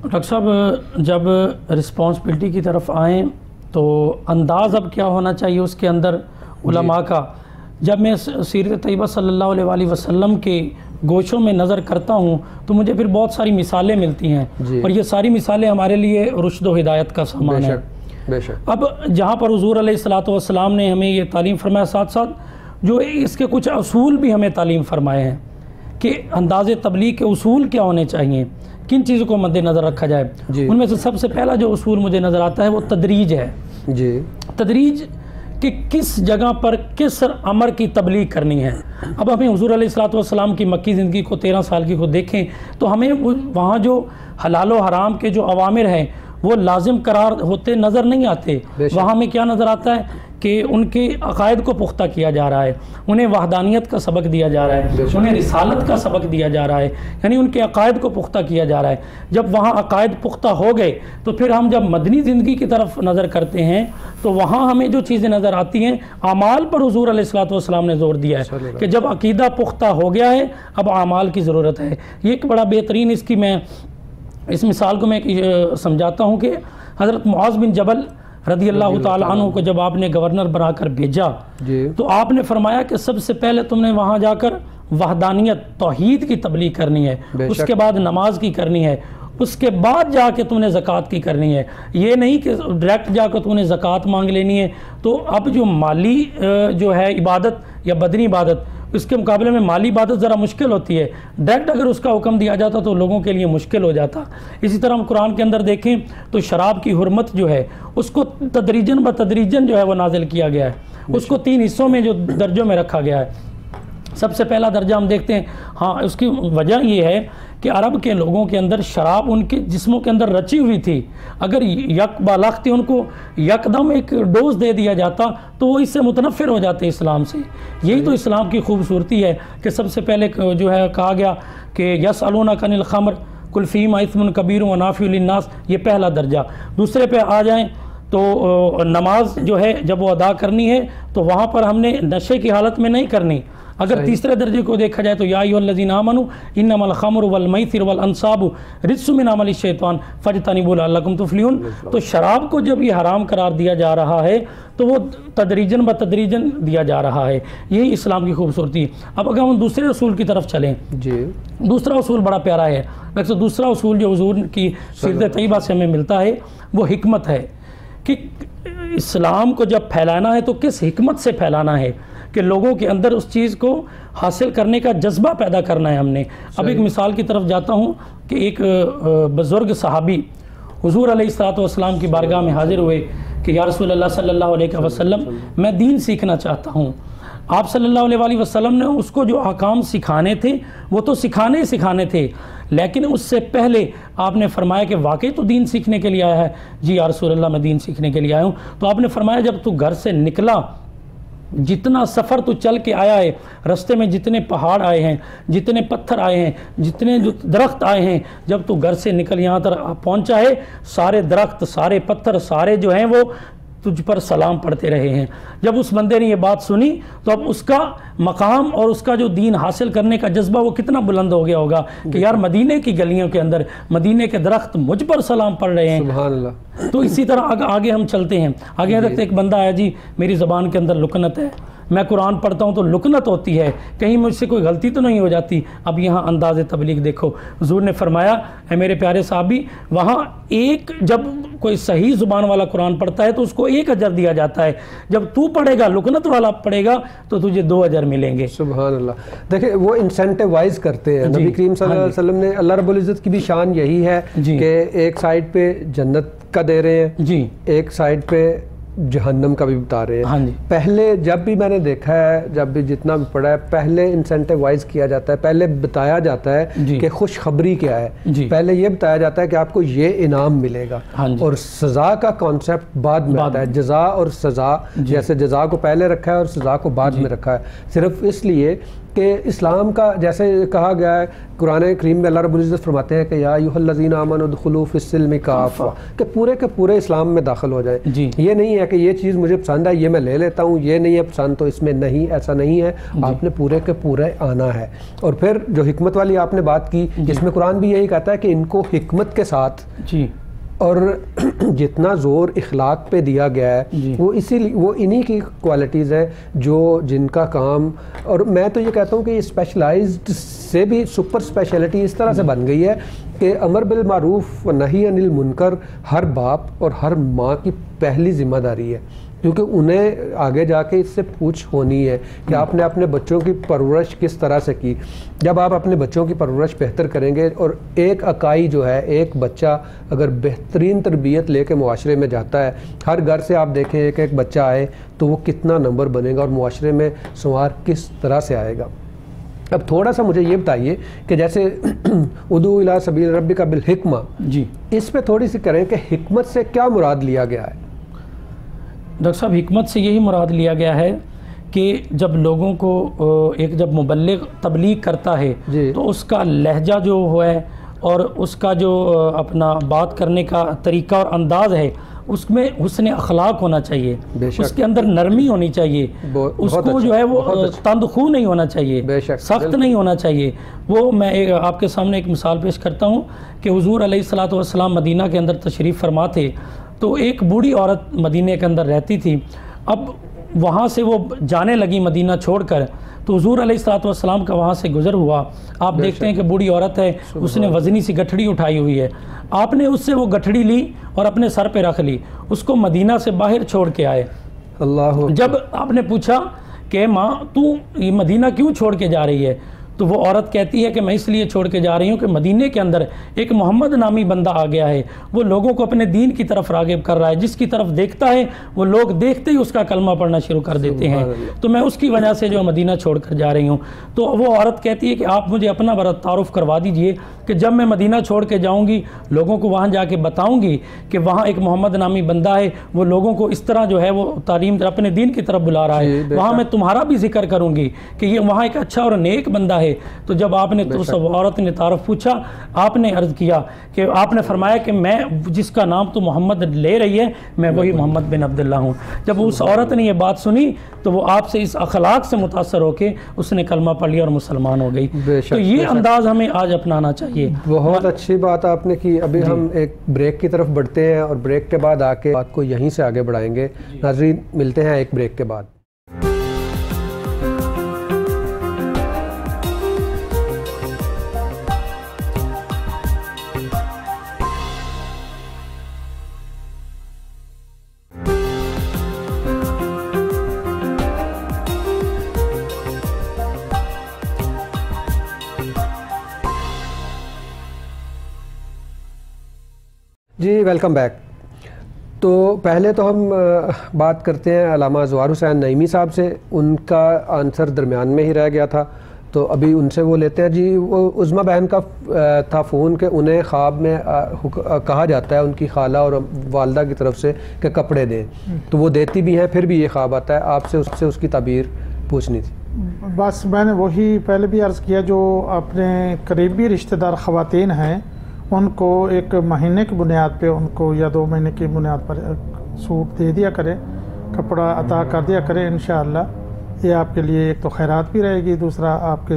डॉक्टर साहब, जब रिस्पॉन्सिबिलिटी की तरफ आएँ तो अंदाज़ अब क्या होना चाहिए उसके अंदर उलमा का। जब मैं सीरत तैयबा सल्लल्लाहु अलैहि वसल्लम के गोशों में नज़र करता हूँ तो मुझे फिर बहुत सारी मिसालें मिलती हैं, और ये सारी मिसालें हमारे लिए रुश्द व हिदायत का सामान है। बेशक। अब जहाँ पर हुज़ूर अलैहिस्सलातु वस्सलाम ने हमें ये तालीम फरमाया, साथ साथ जो इसके कुछ असूल भी हमें तालीम फरमाए हैं कि अंदाज़े तबलीग के उसूल क्या होने चाहिए, किन चीज़ों को मद्देनज़र रखा जाए। उनमें से सबसे पहला जो उसूल मुझे नज़र आता है वो तदरीज है। जी, तदरीज कि किस जगह पर किस अमर की तबलीग करनी है। अब हमें हुज़ूर अलैहिस्सलातु वस्सलाम की मक्की ज़िंदगी को 13 साल की को देखें तो हमें वहाँ जो हलाल व हराम के जो अवामिर हैं वो लाजिम करार होते नज़र नहीं आते। वहाँ में क्या नज़र आता है कि उनके अकायद को पुख्ता किया जा रहा है, उन्हें वहदानियत का सबक दिया जा रहा है, उन्हें रिसालत का सबक दिया जा रहा है, यानी उनके अकायद को पुख्ता किया जा रहा है। जब वहाँ अकायद पुख्ता हो गए तो फिर हम जब मदनी ज़िंदगी की तरफ नज़र करते हैं तो वहाँ हमें जो चीज़ें नज़र आती हैं, आमाल पर हुज़ूर अलैहिस्सलातु वस्सलाम ने ज़ोर दिया है कि जब अकीदा पुख्ता हो गया है अब आमाल की ज़रूरत है। ये एक बड़ा बेहतरीन इसकी मैं इस मिसाल को मैं समझाता हूँ कि हज़रत मुआज़ बिन जबल रदी अल्लाह ताला अन्हु को जब आपने गवर्नर बनाकर भेजा तो आपने फरमाया कि सबसे पहले तुमने वहाँ जाकर वहदानियत तौहीद की तबलीग करनी है, उसके बाद नमाज की करनी है, उसके बाद जाके तुमने ज़कात की करनी है। ये नहीं कि डायरेक्ट जाकर तुमने ज़कात मांग लेनी है। तो अब जो माली जो है इबादत या बदनी इबादत, इसके मुकाबले में माली इबादत ज़रा मुश्किल होती है। डायरेक्ट अगर उसका हुक्म दिया जाता तो लोगों के लिए मुश्किल हो जाता। इसी तरह हम कुरान के अंदर देखें तो शराब की हुर्मत जो है उसको तदरीजन ब तदरीजन जो है वो नाजिल किया गया है, उसको 3 हिस्सों में जो दर्जों में रखा गया है। सबसे पहला दर्जा हम देखते हैं, हाँ उसकी वजह ये है कि अरब के लोगों के अंदर शराब उनके जिस्मों के अंदर रची हुई थी। अगर यक बालग थी उनको यकदम एक डोज दे दिया जाता तो वो इससे मुतनफ़िर हो जाते इस्लाम से। यही तो इस्लाम की खूबसूरती है कि सबसे पहले जो है कहा गया कि यसअलूना कनिल खम्र कुल फीहिमा इस्मुन कबीर व नाफ़िउ लिन्नास, ये पहला दर्जा। दूसरे पे आ जाएँ तो नमाज जो है जब वो अदा करनी है तो वहाँ पर हमने नशे की हालत में नहीं करनी। अगर तीसरे दर्जे को देखा जाए तो या अय्युहल्लज़ीना आमनू इन्नमल खम्रु वल मैसिर वल अंसाबु रिज्सुम मिन अमलि शैतान फज्तनिबू लअल्लकुम तुफ्लिहून। तो शराब को जब ये हराम करार दिया जा रहा है तो वो तदरीजन ब तदरीजन दिया जा रहा है। यही इस्लाम की खूबसूरती है। अब अगर हम दूसरे उसूल की तरफ चलें जी, दूसरा उसूल बड़ा प्यारा है। वैसे दूसरा उसूल जो हुज़ूर की सीरत तैयबा से हमें मिलता है वो हिकमत है कि इस्लाम को जब फैलाना है तो किस हिकमत से फैलाना है कि लोगों के अंदर उस चीज़ को हासिल करने का जज्बा पैदा करना है हमने। अब एक मिसाल की तरफ जाता हूँ कि एक बुज़ुर्ग सहाबी हुज़ूर अलैहिस्सलातु वस्सलाम की बारगाह में हाजिर हुए कि या रसूल अल्लाह सल्लल्लाहु अलैहि वसल्लम मैं दीन सीखना चाहता हूँ। आप सल्लल्लाहु अलैहि वसल्लम ने उसको जो अहकाम सिखाने थे वो तो सिखाने ही सिखाने थे, लेकिन उससे पहले आपने फरमाया कि वाकई तो दीन सीखने के लिए आया है। जी या रसूल अल्लाह मैं दीन सीखने के लिए आया हूँ। तो आपने फरमाया जब तू घर से निकला, जितना सफ़र तो चल के आया है, रास्ते में जितने पहाड़ आए हैं, जितने पत्थर आए हैं, जितने जो दरख्त आए हैं, जब तू घर से निकल यहाँ तक पहुँचा है सारे दरख्त सारे पत्थर सारे जो हैं वो तुझ पर सलाम पढ़ते रहे हैं। जब उस बंदे ने ये बात सुनी तो अब उसका मकाम और उसका जो दीन हासिल करने का जज्बा वो कितना बुलंद हो गया होगा कि यार मदीने की गलियों के अंदर मदीने के दरख्त मुझ पर सलाम पढ़ रहे हैं। सुभान अल्लाह। तो इसी तरह आगे हम चलते हैं। आगे तक एक बंदा आया, जी मेरी ज़बान के अंदर लुकनत है, मैं कुरान पढ़ता हूँ तो लुकनत होती है, कहीं मुझसे कोई गलती तो नहीं हो जाती। अब यहाँ अंदाज़े तबलीग देखो, हुज़ूर ने फरमाया है मेरे प्यारे साहबी, वहाँ एक जब कोई सही ज़ुबान वाला कुरान पढ़ता है तो उसको 1 अजर दिया जाता है, जब तू पढ़ेगा लुकनत वाला पढ़ेगा तो तुझे 2 अजर मिलेंगे। सुभान अल्लाह। देखिए वो इंसेंटिवाइज करते हैं। नबी करीम सल्लल्लाहु अलैहि वसल्लम ने, अल्लाह रब्बुल इज़्ज़त की भी शान यही है कि एक साइड पे जन्नत का दे रहे हैं जी, एक साइड पे जहन्नम का भी बता रहे हैं। हाँ जी। पहले जब भी मैंने देखा है, जब भी जितना भी पढ़ा है, पहले इंसेंटिवाइज किया जाता है, पहले बताया जाता है कि खुशखबरी क्या है। पहले ये बताया जाता है कि आपको ये इनाम मिलेगा। हाँ और सज़ा का कॉन्सेप्ट बाद में आता है। जज़ा और सज़ा, जैसे जज़ा को पहले रखा है और सज़ा को बाद में रखा है, सिर्फ इसलिए कि इस्लाम का जैसे कहा गया है कुरान करीम में, अल्लाह रब्बुल इज़्ज़त फरमाते हैं कि या अय्युहल्लज़ीना आमनू उदखुलू फ़िस्सिल्मि काफ़ा, कि पूरे के पूरे इस्लाम में दाखिल हो जाए। ये नहीं है है कि ये चीज़ मुझे पसंद है, ये मैं ले लेता हूँ, ये नहीं है पसंद तो इसमें नहीं, ऐसा नहीं है। आपने पूरे के पूरे आना है। और फिर जो हिकमत वाली आपने बात की, इसमें कुरान भी यही कहता है कि इनको हिकमत के साथ जी, और जितना जोर इखलाक पे दिया गया है वो इसीलिए वो इन्हीं की क्वालिटीज़ है जो जिनका काम। और मैं तो ये कहता हूँ कि ये स्पेशलाइज्ड से भी सुपर स्पेशलिटी इस तरह से बन गई है कि अमर बिल मारूफ व नही अनिल मुनकर हर बाप और हर माँ की पहली जिम्मेदारी है, क्योंकि उन्हें आगे जाके इससे पूछ होनी है कि आपने अपने बच्चों की परवरिश किस तरह से की। जब आप अपने बच्चों की परवरिश बेहतर करेंगे, और एक अकाई जो है, एक बच्चा अगर बेहतरीन तरबियत लेके मुआशरे में जाता है, हर घर से आप देखें एक एक बच्चा आए तो वो कितना नंबर बनेगा और मुआशरे में संवार किस तरह से आएगा। अब थोड़ा सा मुझे ये बताइए कि जैसे उदू इला सबील रब्बिका बिल हिकमा जी, इस पे थोड़ी सी करें कि हिकमत से क्या मुराद लिया गया है। डॉक्टर साहब, हिकमत से यही मुराद लिया गया है कि जब लोगों को एक जब मुबल्लिग तबलीग करता है तो उसका लहजा जो है और उसका जो अपना बात करने का तरीका और अंदाज है उसमें हुस्न अखलाक होना चाहिए, उसके अंदर नरमी होनी चाहिए, उसको जो है वो तंदखू नहीं होना चाहिए, सख्त नहीं होना चाहिए। वो मैं आपके सामने एक मिसाल पेश करता हूँ कि हुजूर अलैहिस्सलातु वस्सलाम मदीना के अंदर तशरीफ़ फरमा थे, तो एक बूढ़ी औरत मदीने के अंदर रहती थी। अब वहाँ से वो जाने लगी मदीना छोड़कर, तो हुजूर अलैहिस्सलातु वस्सलाम का वहाँ से गुज़र हुआ। आप देखते हैं कि बूढ़ी औरत है, उसने वज़नी सी गठड़ी उठाई हुई है, आपने उससे वो गठड़ी ली और अपने सर पे रख ली, उसको मदीना से बाहर छोड़ के आए। अल्लाह, जब आपने पूछा कि माँ तू ये मदीना क्यों छोड़ के जा रही है, तो वो औरत कहती है कि मैं इसलिए छोड़ के जा रही हूँ कि मदीने के अंदर एक मोहम्मद नामी बंदा आ गया है, वो लोगों को अपने दीन की तरफ राग़िब कर रहा है, जिसकी तरफ देखता है वो लोग देखते ही उसका कलमा पढ़ना शुरू कर देते हैं, तो मैं उसकी वजह से जो मदीना छोड़ कर जा रही हूँ। तो वो औरत कहती है कि आप मुझे अपना बड़ा तारुफ करवा दीजिए कि जब मैं मदीना छोड़ के जाऊँगी लोगों को वहाँ जाके बताऊँगी कि वहाँ एक मोहम्मद नामी बंदा है, वो लोगों को इस तरह जो है वो तालीम अपने दीन की तरफ बुला रहा है, वहाँ मैं तुम्हारा भी जिक्र करूँगी कि ये वहाँ एक अच्छा और नेक बंदा है। तो जब आपने तो उस औरत ने तारुफ पूछा, आपने अर्ज़ किया कि आपने फरमाया कि मैं जिसका नाम तो मोहम्मद ले रही है मैं वही मोहम्मद बिन अब्दुल्लाह हूँ। जब उस औरत ने ये बात सुनी तो वो आपसे इस अखलाक से मुतासर होकर उसने कलमा पढ़ लिया और मुसलमान हो गई। तो ये अंदाज़ हमें आज अपनाना चाहिए। बहुत अच्छी बात आपने की। अभी हम एक ब्रेक की तरफ बढ़ते हैं और ब्रेक के बाद आके बात को यहीं से आगे बढ़ाएंगे। नाज़रीन, मिलते हैं एक ब्रेक के बाद। जी, वेलकम बैक। तो पहले तो हम बात करते हैं अल्लामा ज़वार हुसैन नईमी साहब से। उनका आंसर दरमियान में ही रह गया था, तो अभी उनसे वो लेते हैं। जी, वो उज़्मा बहन का था फ़ोन कि उन्हें ख्वाब में कहा जाता है उनकी खाला और वालदा की तरफ से कि कपड़े दें, तो वो देती भी हैं, फिर भी ये ख्वाब आता है। आपसे उससे उसकी ताबीर पूछनी थी। बस मैंने वही पहले भी अर्ज़ किया, जो अपने करीबी रिश्तेदार ख़वातीन हैं उनको एक महीने की बुनियाद पे उनको या 2 महीने की बुनियाद पर सूट दे दिया करें, कपड़ा अता कर दिया करें। इंशाअल्लाह ये आपके लिए एक तो खैरात भी रहेगी, दूसरा आपके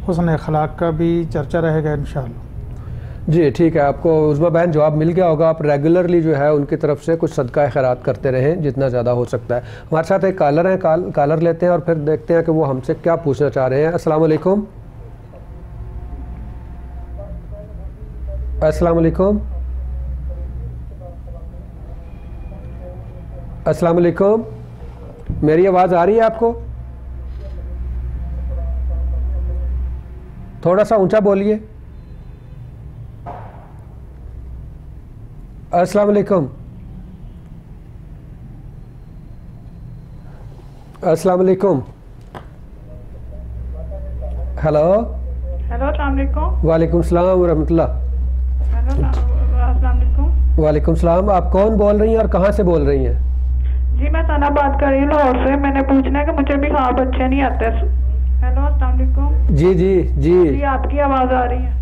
हुस्न अखलाक का भी चर्चा रहेगा इंशाअल्लाह। जी ठीक है, आपको उज़्मा बहन जवाब मिल गया होगा। आप रेगुलरली जो है उनकी तरफ से कुछ सदका खैरात करते रहें जितना ज़्यादा हो सकता है। हमारे साथ एक कॉलर हैं, कॉलर लेते हैं और फिर देखते हैं कि वो हमसे क्या पूछना चाह रहे हैं। अस्सलाम वालेकुम। अस्सलाम वालेकुम। अस्सलाम वालेकुम, मेरी आवाज़ आ रही है आपको? थोड़ा सा ऊंचा बोलिए। अस्सलाम वालेकुम। अस्सलाम वालेकुम। हेलो हेलो, अस्सलाम वालेकुम। वालेकुम सलाम व रहमतुल्लाह। वालेकुम सलाम। आप कौन बोल रही हैं और कहाँ से बोल रही हैं? जी, मैं सना बात कर रही हूँ लाहौर से। मैंने पूछना है कि मुझे भी ख्वाब अच्छे नहीं आते। हेलो, अस्सलाम वालेकुम। जी जी जी जी, आपकी आवाज़ आ रही है।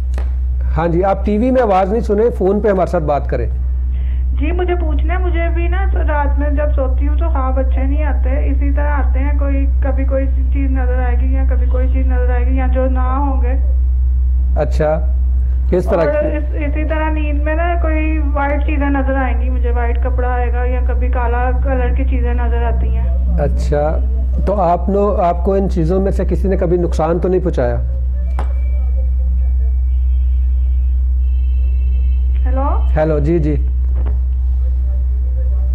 हाँ जी, आप टीवी में आवाज़ नहीं सुने, फ़ोन पे हमारे साथ बात करें। जी मुझे पूछना है, मुझे भी ना रात में जब सोती हूँ तो ख्वाब अच्छे नहीं आते, इसी तरह आते हैं, कभी कोई चीज नजर आएगी या कभी कोई चीज नजर आएगी या जो ना होंगे। अच्छा, किस तरह की? इसी तरह नींद में ना कोई वाइट चीजें नजर आएंगी, मुझे वाइट कपड़ा आएगा या कभी काला कलर की चीजें नजर आती हैं। अच्छा, तो आपको इन चीज़ों में से किसी ने कभी नुकसान तो नहीं पहुँचाया? हेलो हेलो, जी जी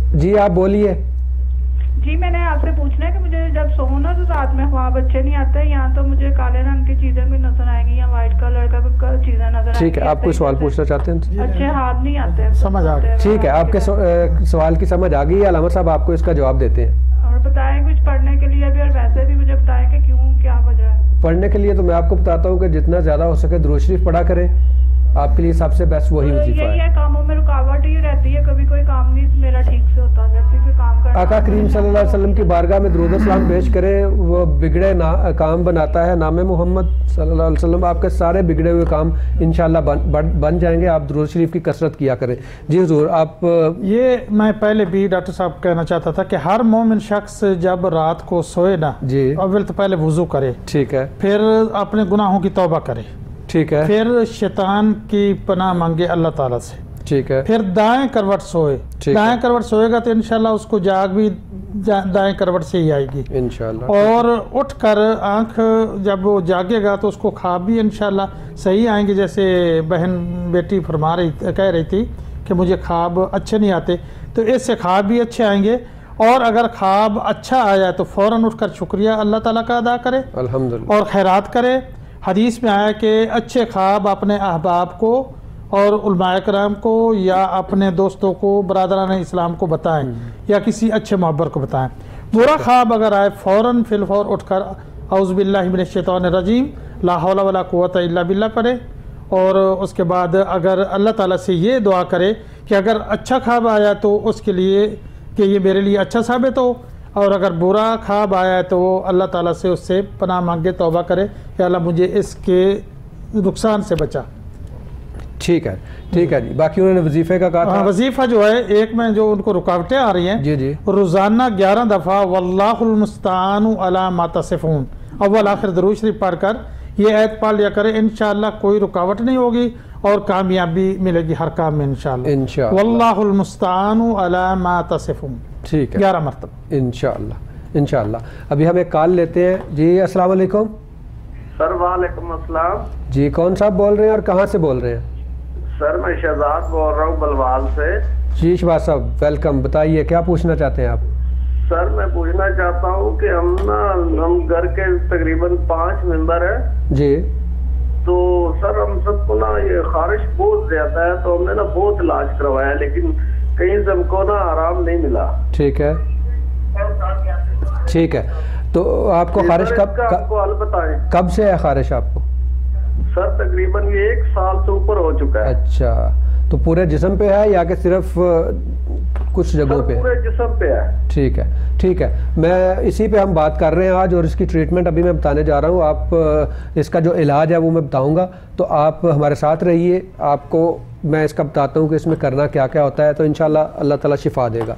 जी, आप बोलिए। जी मैंने आपसे पूछना है कि मुझे जब सोऊं ना तो रात में ख्वाब अच्छे नहीं आते, या तो मुझे काले रंग की चीजें भी नजर आएंगी या व्हाइट कलर का चीजें नजर आएंगी। ठीक है, आप कोई सवाल पूछना चाहते हैं? अच्छे हाथ नहीं आते, समझ आ गई। ठीक है, आपके सवाल की समझ आ गई है। अलामा साहब आपको इसका जवाब देते हैं। और बताएं कुछ पढ़ने के लिए भी, और वैसे भी मुझे बताएं कि क्यों, क्या वजह है। पढ़ने के लिए तो मैं आपको बताता हूँ कि जितना ज़्यादा हो सके दुरूद शरीफ पढ़ा करें, आपके लिए सबसे बेस्ट वही वजीफा यही है। है, कामों में रुकावट ही रहती है, कभी कोई काम नहीं मेरा ठीक से होता, जब भी कोई काम करना। आका करीम सल्लल्लाहु अलैहि वसल्लम की बारगाह में दुरूद सलाम पेश करें, वो बिगड़े काम बनाता है। नाम मोहम्मद सल्लल्लाहु अलैहि वसल्लम, आपके सारे बिगड़े हुए काम इंशाल्लाह बन जाएंगे। आप दुरूद शरीफ की कसरत किया करें। जी हुजूर, आप ये मैं पहले भी डॉक्टर साहब कहना चाहता था कि हर मोमिन शख्स जब रात को सोए ना, जी अव्वल तो पहले वुजू करे, ठीक है, फिर अपने गुनाहों की तौबा करे, ठीक है, फिर शैतान की पनाह मांगे अल्लाह ताला से, ठीक है, फिर दाएं करवट सोए। दाएं करवट सोएगा तो इंशाल्लाह उसको जाग भी दाएं करवट से ही आएगी इंशाल्लाह। और उठकर आंख जब वो जागेगा तो उसको ख्वाब भी इंशाल्लाह सही आएंगे। जैसे बहन बेटी कह रही थी कि मुझे ख्वाब अच्छे नहीं आते, तो इससे ख्वाब भी अच्छे आएंगे। और अगर ख्वाब अच्छा आया तो फ़ौरन उठकर शुक्रिया अल्लाह ताला का अदा करे अल्हम्दुलिल्लाह, और खैरात करे। हदीस में आया कि अच्छे ख्वाब अपने अहबाब को और उलमाए कराम को या अपने दोस्तों को, बरादरान इस्लाम को बताएं या किसी अच्छे मोहब्बर को बताएं। बुरा ख्वाब अगर आए फ़ौरन फिलफौर उठकर औज़ु बिल्लाहि मिनश शैतानिर रजीम, ला हौला वला कुव्वता इल्ला बिल्लाह पढ़े। और उसके बाद अगर अल्लाह ताला से ये दुआ करे कि अगर अच्छा ख्वाब आया तो उसके लिए कि ये मेरे लिए अच्छा साबित हो, और अगर बुरा ख्वाब आया तो वो अल्लाह ताला से उससे पनाह मांगे, तौबा करे कि अल्लाह मुझे इसके नुकसान से बचा। ठीक है, ठीक है जी। बाकी उन्होंने वजीफे का कहा था। वजीफा जो है, एक में जो उनको रुकावटें आ रही हैं, जी जी, रोजाना 11 दफ़ा वल्लाहुल मुस्तानु अला मा तसिफून अव्वल आखिर दरूद शरीफ पढ़कर ये ऐत पढ़ लिया करें। इंशाअल्लाह कोई रुकावट नहीं होगी और कामयाबी मिलेगी हर काम में इंशाअल्लाह। वल्लाहुल मुस्तानु अला मा तसिफून, ठीक है, 11 मरतबा इंशाअल्लाह इंशाअल्लाह। अभी हम एक कॉल लेते हैं। जी अस्सलाम वालेकुम। सर वालेकुम अस्सलाम। जी, कौन साहब बोल रहे हैं और कहाँ से बोल रहे हैं? सर मैं शहजाद बोल रहा हूँ बलवाल से। जी शहबाज साहब, वेलकम। बताइए क्या पूछना चाहते हैं आप? सर मैं पूछना चाहता हूँ कि हम घर के तकरीबन 5 मेंबर हैं जी, तो सर हम सबको ना ये खारिश बहुत ज्यादा है, तो हमने ना बहुत इलाज करवाया लेकिन कहीं से हमको ना आराम नहीं मिला। ठीक है, ठीक है। तो आपको खारिश कब से है खारिश आपको? सर तकरीबन ये 1 साल से ऊपर हो चुका है। अच्छा, तो पूरे जिस्म पे है या कि सिर्फ कुछ जगहों पे? पूरे जिस्म पे है। ठीक है, ठीक है। मैं इसी पे हम बात कर रहे हैं आज, और इसकी ट्रीटमेंट अभी मैं बताने जा रहा हूँ। आप इसका जो इलाज है वो मैं बताऊँगा, तो आप हमारे साथ रहिए। आपको मैं इसका बताता हूँ कि इसमें करना क्या क्या होता है, तो इंशाल्लाह अल्लाह ताला शिफा देगा।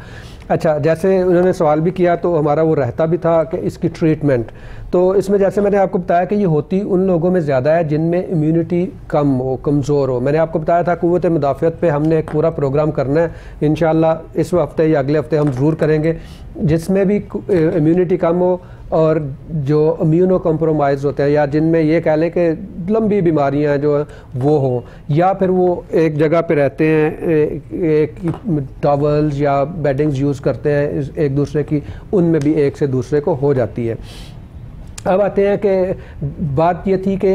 अच्छा, जैसे उन्होंने सवाल भी किया तो हमारा वो रहता भी था कि इसकी ट्रीटमेंट, तो इसमें जैसे मैंने आपको बताया कि ये होती उन लोगों में ज़्यादा है जिनमें इम्यूनिटी कम हो, कमज़ोर हो। मैंने आपको बताया था क़ुव्वत मुदाफ़ियत पे हमने एक पूरा प्रोग्राम करना है इंशाअल्लाह, इस हफ्ते या अगले हफ्ते हम ज़रूर करेंगे, जिसमें भी इम्यूनिटी कम हो और जो इम्यूनो कम्प्रोमाइज़ होते हैं, या जिनमें ये कह लें कि लंबी बीमारियां जो हैं वो हों, या फिर वो एक जगह पे रहते हैं, एक टॉवल्स या बेडिंग्स यूज़ करते हैं एक दूसरे की, उनमें भी एक से दूसरे को हो जाती है। अब आते हैं कि बात ये थी कि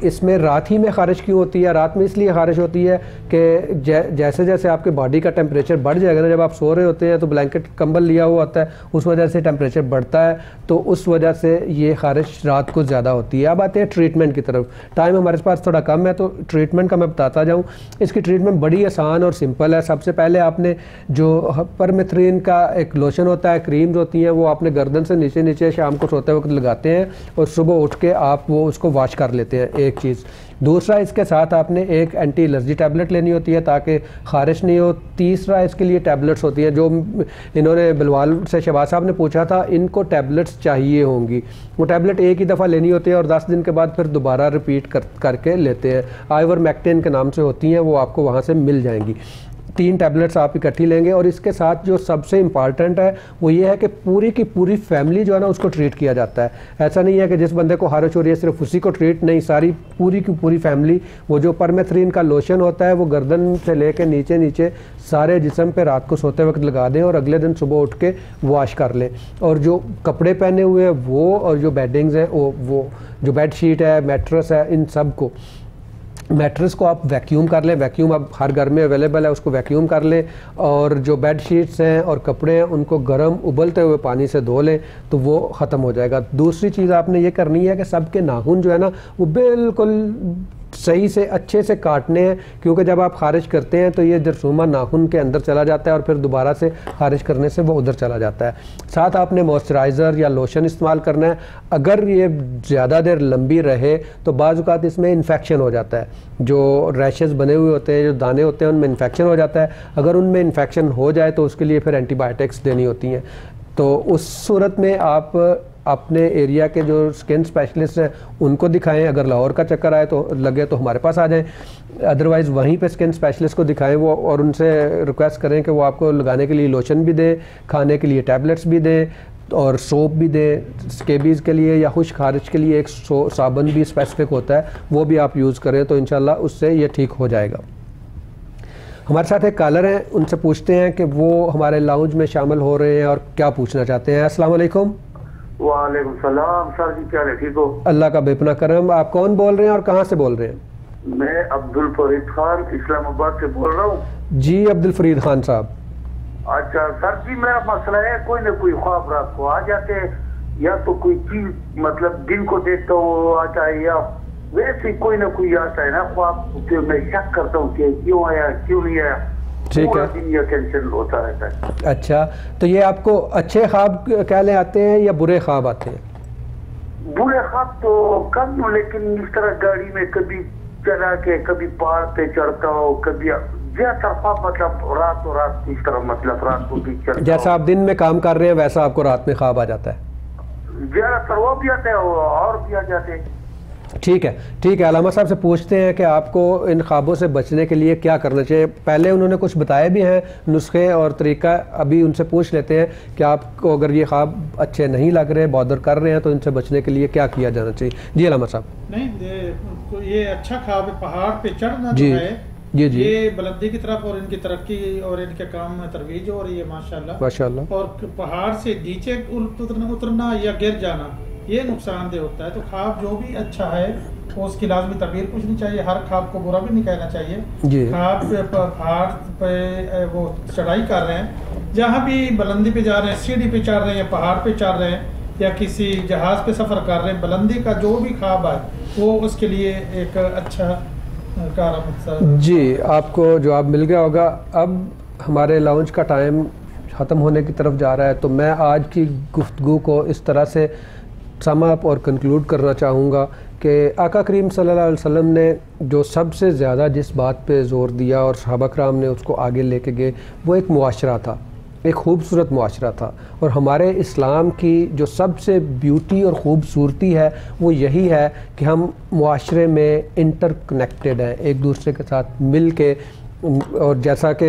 इसमें रात ही में ख़ारिश क्यों होती है? रात में इसलिए ख़ारिश होती है कि जैसे जैसे आपके बॉडी का टेम्परेचर बढ़ जाएगा ना, जब आप सो रहे होते हैं तो ब्लैंकेट कंबल लिया हुआ होता है, उस वजह से टेम्परेचर बढ़ता है, तो उस वजह से ये ख़ारिश रात को ज़्यादा होती है। अब आते हैं ट्रीटमेंट की तरफ। टाइम हमारे पास थोड़ा कम है तो ट्रीटमेंट का मैं बताता जाऊँ। इसकी ट्रीटमेंट बड़ी आसान और सिंपल है। सबसे पहले आपने जो परमेथ्रिन का एक लोशन होता है, क्रीम्स होती हैं, वो आपने गर्दन से नीचे नीचे शाम को सोते वक्त लगाते लगाते हैं और सुबह उठ के आप वो उसको वॉश कर लेते हैं, एक चीज़। दूसरा, इसके साथ आपने एक एंटी एलर्जी टैबलेट लेनी होती है ताकि ख़ारिश नहीं हो। तीसरा, इसके लिए टैबलेट्स होती हैं जो इन्होंने बिलवाल से शहबाज साहब ने पूछा था, इनको टैबलेट्स चाहिए होंगी। वो टैबलेट एक ही दफ़ा लेनी होती है और 10 दिन के बाद फिर दोबारा रिपीट करके लेते हैं। आइवरमेक्टिन के नाम से होती हैं, वो आपको वहाँ से मिल जाएंगी। 3 टैबलेट्स आप इकट्ठी लेंगे। और इसके साथ जो सबसे इम्पॉर्टेंट है वो ये है कि पूरी की पूरी फैमिली जो है ना उसको ट्रीट किया जाता है। ऐसा नहीं है कि जिस बंदे को खारिश हो रही है सिर्फ उसी को ट्रीट, नहीं, सारी पूरी की पूरी फैमिली। वो जो परमेथ्रिन का लोशन होता है वो गर्दन से लेके नीचे नीचे सारे जिस्म पे रात को सोते वक्त लगा दें और अगले दिन सुबह उठ के वॉश कर लें। और जो कपड़े पहने हुए हैं वो, और जो बेडिंग्स हैं वो जो बेड शीट है, मैट्रेस है, इन सब को, मैट्रेस को आप वैक्यूम कर लें। वैक्यूम अब हर घर में अवेलेबल है, उसको वैक्यूम कर लें। और जो बेड शीट्स हैं और कपड़े हैं उनको गर्म उबलते हुए पानी से धो लें तो वो ख़त्म हो जाएगा। दूसरी चीज़ आपने ये करनी है कि सबके नाखून जो है ना वो बिल्कुल सही से अच्छे से काटने हैं, क्योंकि जब आप खारिज करते हैं तो ये जरसूमा नाखून के अंदर चला जाता है और फिर दोबारा से खारिज करने से वो उधर चला जाता है। साथ आपने मॉइस्चराइज़र या लोशन इस्तेमाल करना है। अगर ये ज़्यादा देर लंबी रहे तो बाज़ औक़ात इसमें इन्फेक्शन हो जाता है, जो रैशेस बने हुए होते हैं, जो दाने होते हैं, उनमें इन्फेक्शन हो जाता है। अगर उनमें इन्फेक्शन हो जाए तो उसके लिए फिर एंटीबायोटिक्स देनी होती हैं। तो उस सूरत में आप अपने एरिया के जो स्किन स्पेशलिस्ट हैं उनको दिखाएं। अगर लाहौर का चक्कर आए तो लगे तो हमारे पास आ जाएं, अदरवाइज़ वहीं पे स्किन स्पेशलिस्ट को दिखाएं वो, और उनसे रिक्वेस्ट करें कि वो आपको लगाने के लिए लोशन भी दें, खाने के लिए टैबलेट्स भी दें और सोप भी दें। स्केबीज़ के लिए या खुश्क खारिश के लिए एक साबुन भी स्पेसिफिक होता है, वो भी आप यूज़ करें तो इंशाल्लाह उससे ये ठीक हो जाएगा। हमारे साथ एक कॉलर हैं, उनसे पूछते हैं कि वो हमारे लाउंज में शामिल हो रहे हैं और क्या पूछना चाहते हैं। अस्सलाम वालेकुम। वालेकुम सलाम सर जी, क्या है? ठीक हो? अल्लाह का बेपना करम। आप कौन बोल रहे हैं और कहाँ से बोल रहे हैं? मैं अब्दुल फरीद खान इस्लामाबाद से बोल रहा हूँ। जी अब्दुल फरीद खान साहब। अच्छा सर जी, मेरा मसला है कोई न कोई ख्वाब रात को आ जाते हैं, या तो कोई चीज मतलब दिन को देखता हूँ आता है, या वैसे कोई ना कोई आता है ना ख्वाब, मैं शक करता हूँ कि क्यों आया क्यों नहीं आया। ठीक है, दिन ये टेंशन होता रहता है। अच्छा, तो ये आपको अच्छे ख्वाब कहले आते हैं या बुरे ख्वाब आते हैं? बुरे ख्वाब तो कम, लेकिन इस तरह गाड़ी में कभी चला के कभी पहाड़ पे चढ़ता हो, कभी मतलब रात इस तरह, मतलब रात को भी चलता। जैसा आप दिन में काम कर रहे हैं वैसा आपको रात में ख्वाब आ जाता है? ज्यादातर वो भी आते हैं और भी आ जाते हैं। ठीक है, ठीक है। अलामा साहब से पूछते हैं कि आपको इन ख्वाबों से बचने के लिए क्या करना चाहिए। पहले उन्होंने कुछ बताए भी हैं नुस्खे और तरीका, अभी उनसे पूछ लेते हैं कि आपको अगर ये ख्वाब अच्छे नहीं लग रहे, बॉदर कर रहे हैं, तो इनसे बचने के लिए क्या किया जाना चाहिए। जी अलामा साहब। नहीं, ये अच्छा ख्वाब है, पहाड़ पे चढ़ना जी जो है जी जी, ये बुलंदी की तरफ और इनकी तरक्की और इनके काम में तरवीज हो रही है माशाल्लाह माशाल्लाह। और पहाड़ से नीचे उतरना या गिर जाना ये नुकसानदेह होता है। तो ख्वाब जो भी अच्छा है उसकी लाजमी तबीर पूछनी चाहिए, हर ख्वाब को बुरा भी नहीं कहना चाहिए जी। ख्वाब पे पहाड़ पे वो चढ़ाई कर रहे हैं, जहाँ भी बुलंदी पे जा रहे हैं, सीढ़ी पे चढ़ रहे हैं, पहाड़ पे चढ़ रहे हैं, या किसी जहाज पे सफ़र कर रहे हैं, बुलंदी का जो भी ख्वाब है वो उसके लिए एक अच्छा कारण। जी, आपको जवाब मिल गया होगा। अब हमारे लाउंज का टाइम ख़त्म होने की तरफ जा रहा है, तो मैं आज की गुफ्तगू को इस तरह से सम अप और कंक्लूड करना चाहूँगा कि आका करीम सल्लल्लाहु अलैहि वसल्लम ने जो सबसे ज़्यादा जिस बात पे ज़ोर दिया और सहाबा कराम ने उसको आगे लेके गए, वो एक मुआशरा था, एक खूबसूरत मुआशरा था। और हमारे इस्लाम की जो सबसे ब्यूटी और ख़ूबसूरती है वो यही है कि हम मुआशरे में इंटरकनेक्टेड हैं, एक दूसरे के साथ मिल के। और जैसा कि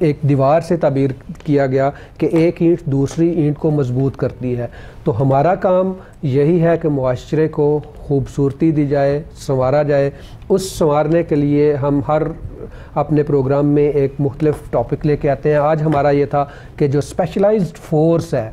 एक दीवार से ताबीर किया गया कि एक ईंट दूसरी ईंट को मजबूत करती है, तो हमारा काम यही है कि मुआशरे को खूबसूरती दी जाए, संवारा जाए। उस संवारने के लिए हम हर अपने प्रोग्राम में एक मुख्तलिफ टॉपिक लेके आते हैं। आज हमारा ये था कि जो स्पेशलाइज्ड फोर्स है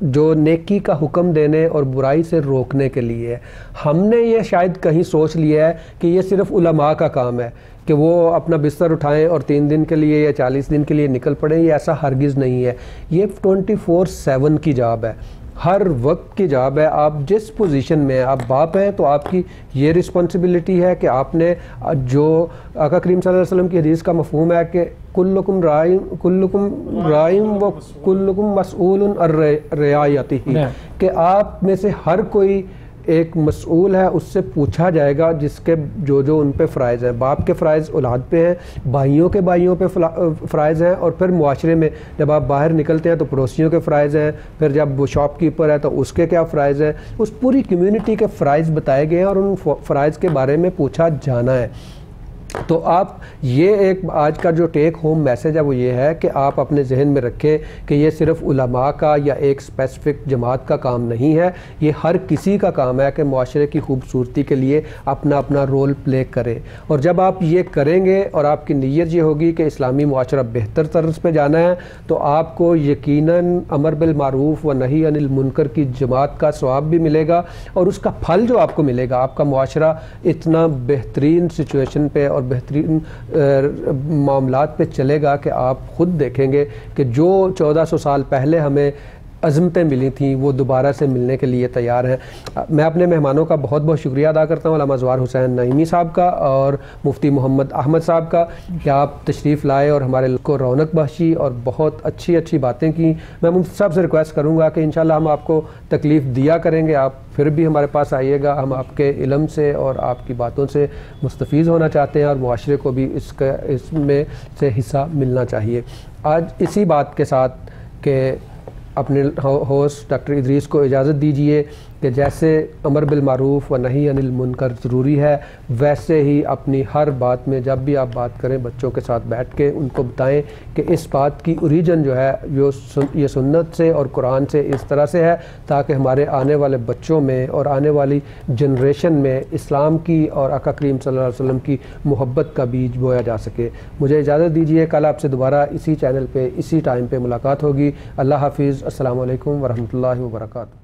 जो नेकी का हुक्म देने और बुराई से रोकने के लिए, हमने ये शायद कहीं सोच लिया है कि ये सिर्फ़ उलमा का काम है कि वो अपना बिस्तर उठाएं और 3 दिन के लिए या 40 दिन के लिए निकल पड़ें। ये ऐसा हरगिज़ नहीं है, ये 24/7 की जॉब है। हर वक्त की जॉब है। आप जिस पोजीशन में हैं, आप बाप हैं तो आपकी ये रिस्पॉन्सिबिलिटी है कि आपने जो आका करीम सल्लल्लाहु अलैहि वसल्लम की हदीस का मफहूम है कि कुल्लुकुम राइम व कुल्लुकुम मसऊलुन अन रियायतिही, कि आप में से हर कोई एक मसूल है, उससे पूछा जाएगा जिसके जो जो उन पे फ़राइज़ हैं। बाप के फ़राइज़ औलाद पे हैं, भाइयों पे फ़राइज़ हैं, और फिर मुआशरे में जब आप बाहर निकलते हैं तो पड़ोसियों के फ़राइज़ हैं, फिर जब वो शॉपकीपर है तो उसके क्या फ़राइज़ हैं। उस पूरी कम्युनिटी के फ़राइज़ बताए गए हैं और उन फ़राइज़ के बारे में पूछा जाना है। तो आप ये एक आज का जो टेक होम मैसेज है वो ये है कि आप अपने जहन में रखें कि ये सिर्फ उलमा का या एक स्पेसिफिक जमात का काम नहीं है, ये हर किसी का काम है कि मुआशरे की खूबसूरती के लिए अपना अपना रोल प्ले करें। और जब आप ये करेंगे और आपकी नीयत ये होगी कि इस्लामी मुआशरा बेहतर तर्ज पे जाना है, तो आपको यकीनन अमर बिल मारूफ व नही अनिल मुनकर की जमात का सवाब भी मिलेगा, और उसका फल जो आपको मिलेगा, आपका मुआशरा इतना बेहतरीन सिचुएशन पे और बेहतरीन मामलात पे चलेगा कि आप ख़ुद देखेंगे कि जो 1400 साल पहले हमें अज़मतें मिली थी वो दोबारा से मिलने के लिए तैयार हैं। मैं अपने मेहमानों का बहुत बहुत शुक्रिया अदा करता हूँ, अल्लामा ज़वार हुसैन नईमी साहब का और मुफ्ती मोहम्मद अहमद साहब का, कि आप तशरीफ़ लाए और हमारे को रौनक बख्शी और बहुत अच्छी अच्छी बातें की। मैं मुफ्ती साहब से रिक्वेस्ट करूँगा कि इंशाल्लाह हम आपको तकलीफ़ दिया करेंगे, आप फिर भी हमारे पास आइएगा। हम आपके इल्म से और आपकी बातों से मुस्तफ़ीज़ होना चाहते हैं और मुआशरे को भी इसमें से हिस्सा मिलना चाहिए। आज इसी बात के साथ के अपने होस्ट डॉक्टर इदरीस को इजाज़त दीजिए कि जैसे अमर बिल मारूफ व नही अनिल मुनकर ज़रूरी है, वैसे ही अपनी हर बात में जब भी आप बात करें बच्चों के साथ बैठ के उनको बताएं कि इस बात की ओरिजिन जो है ये सुन्नत से और कुरान से इस तरह से है, ताकि हमारे आने वाले बच्चों में और आने वाली जनरेशन में इस्लाम की और आका करीम सल्लल्लाहु अलैहि वसल्लम की मोहब्बत का बीज बोया जा सके। मुझे इजाज़त दीजिए, कल आपसे दोबारा इसी चैनल पे इसी टाइम पे मुलाकात होगी। अल्लाह हाफिज़। अस्सलामु अलैकुम वरहमतुल्लाहि वबरकातुहू।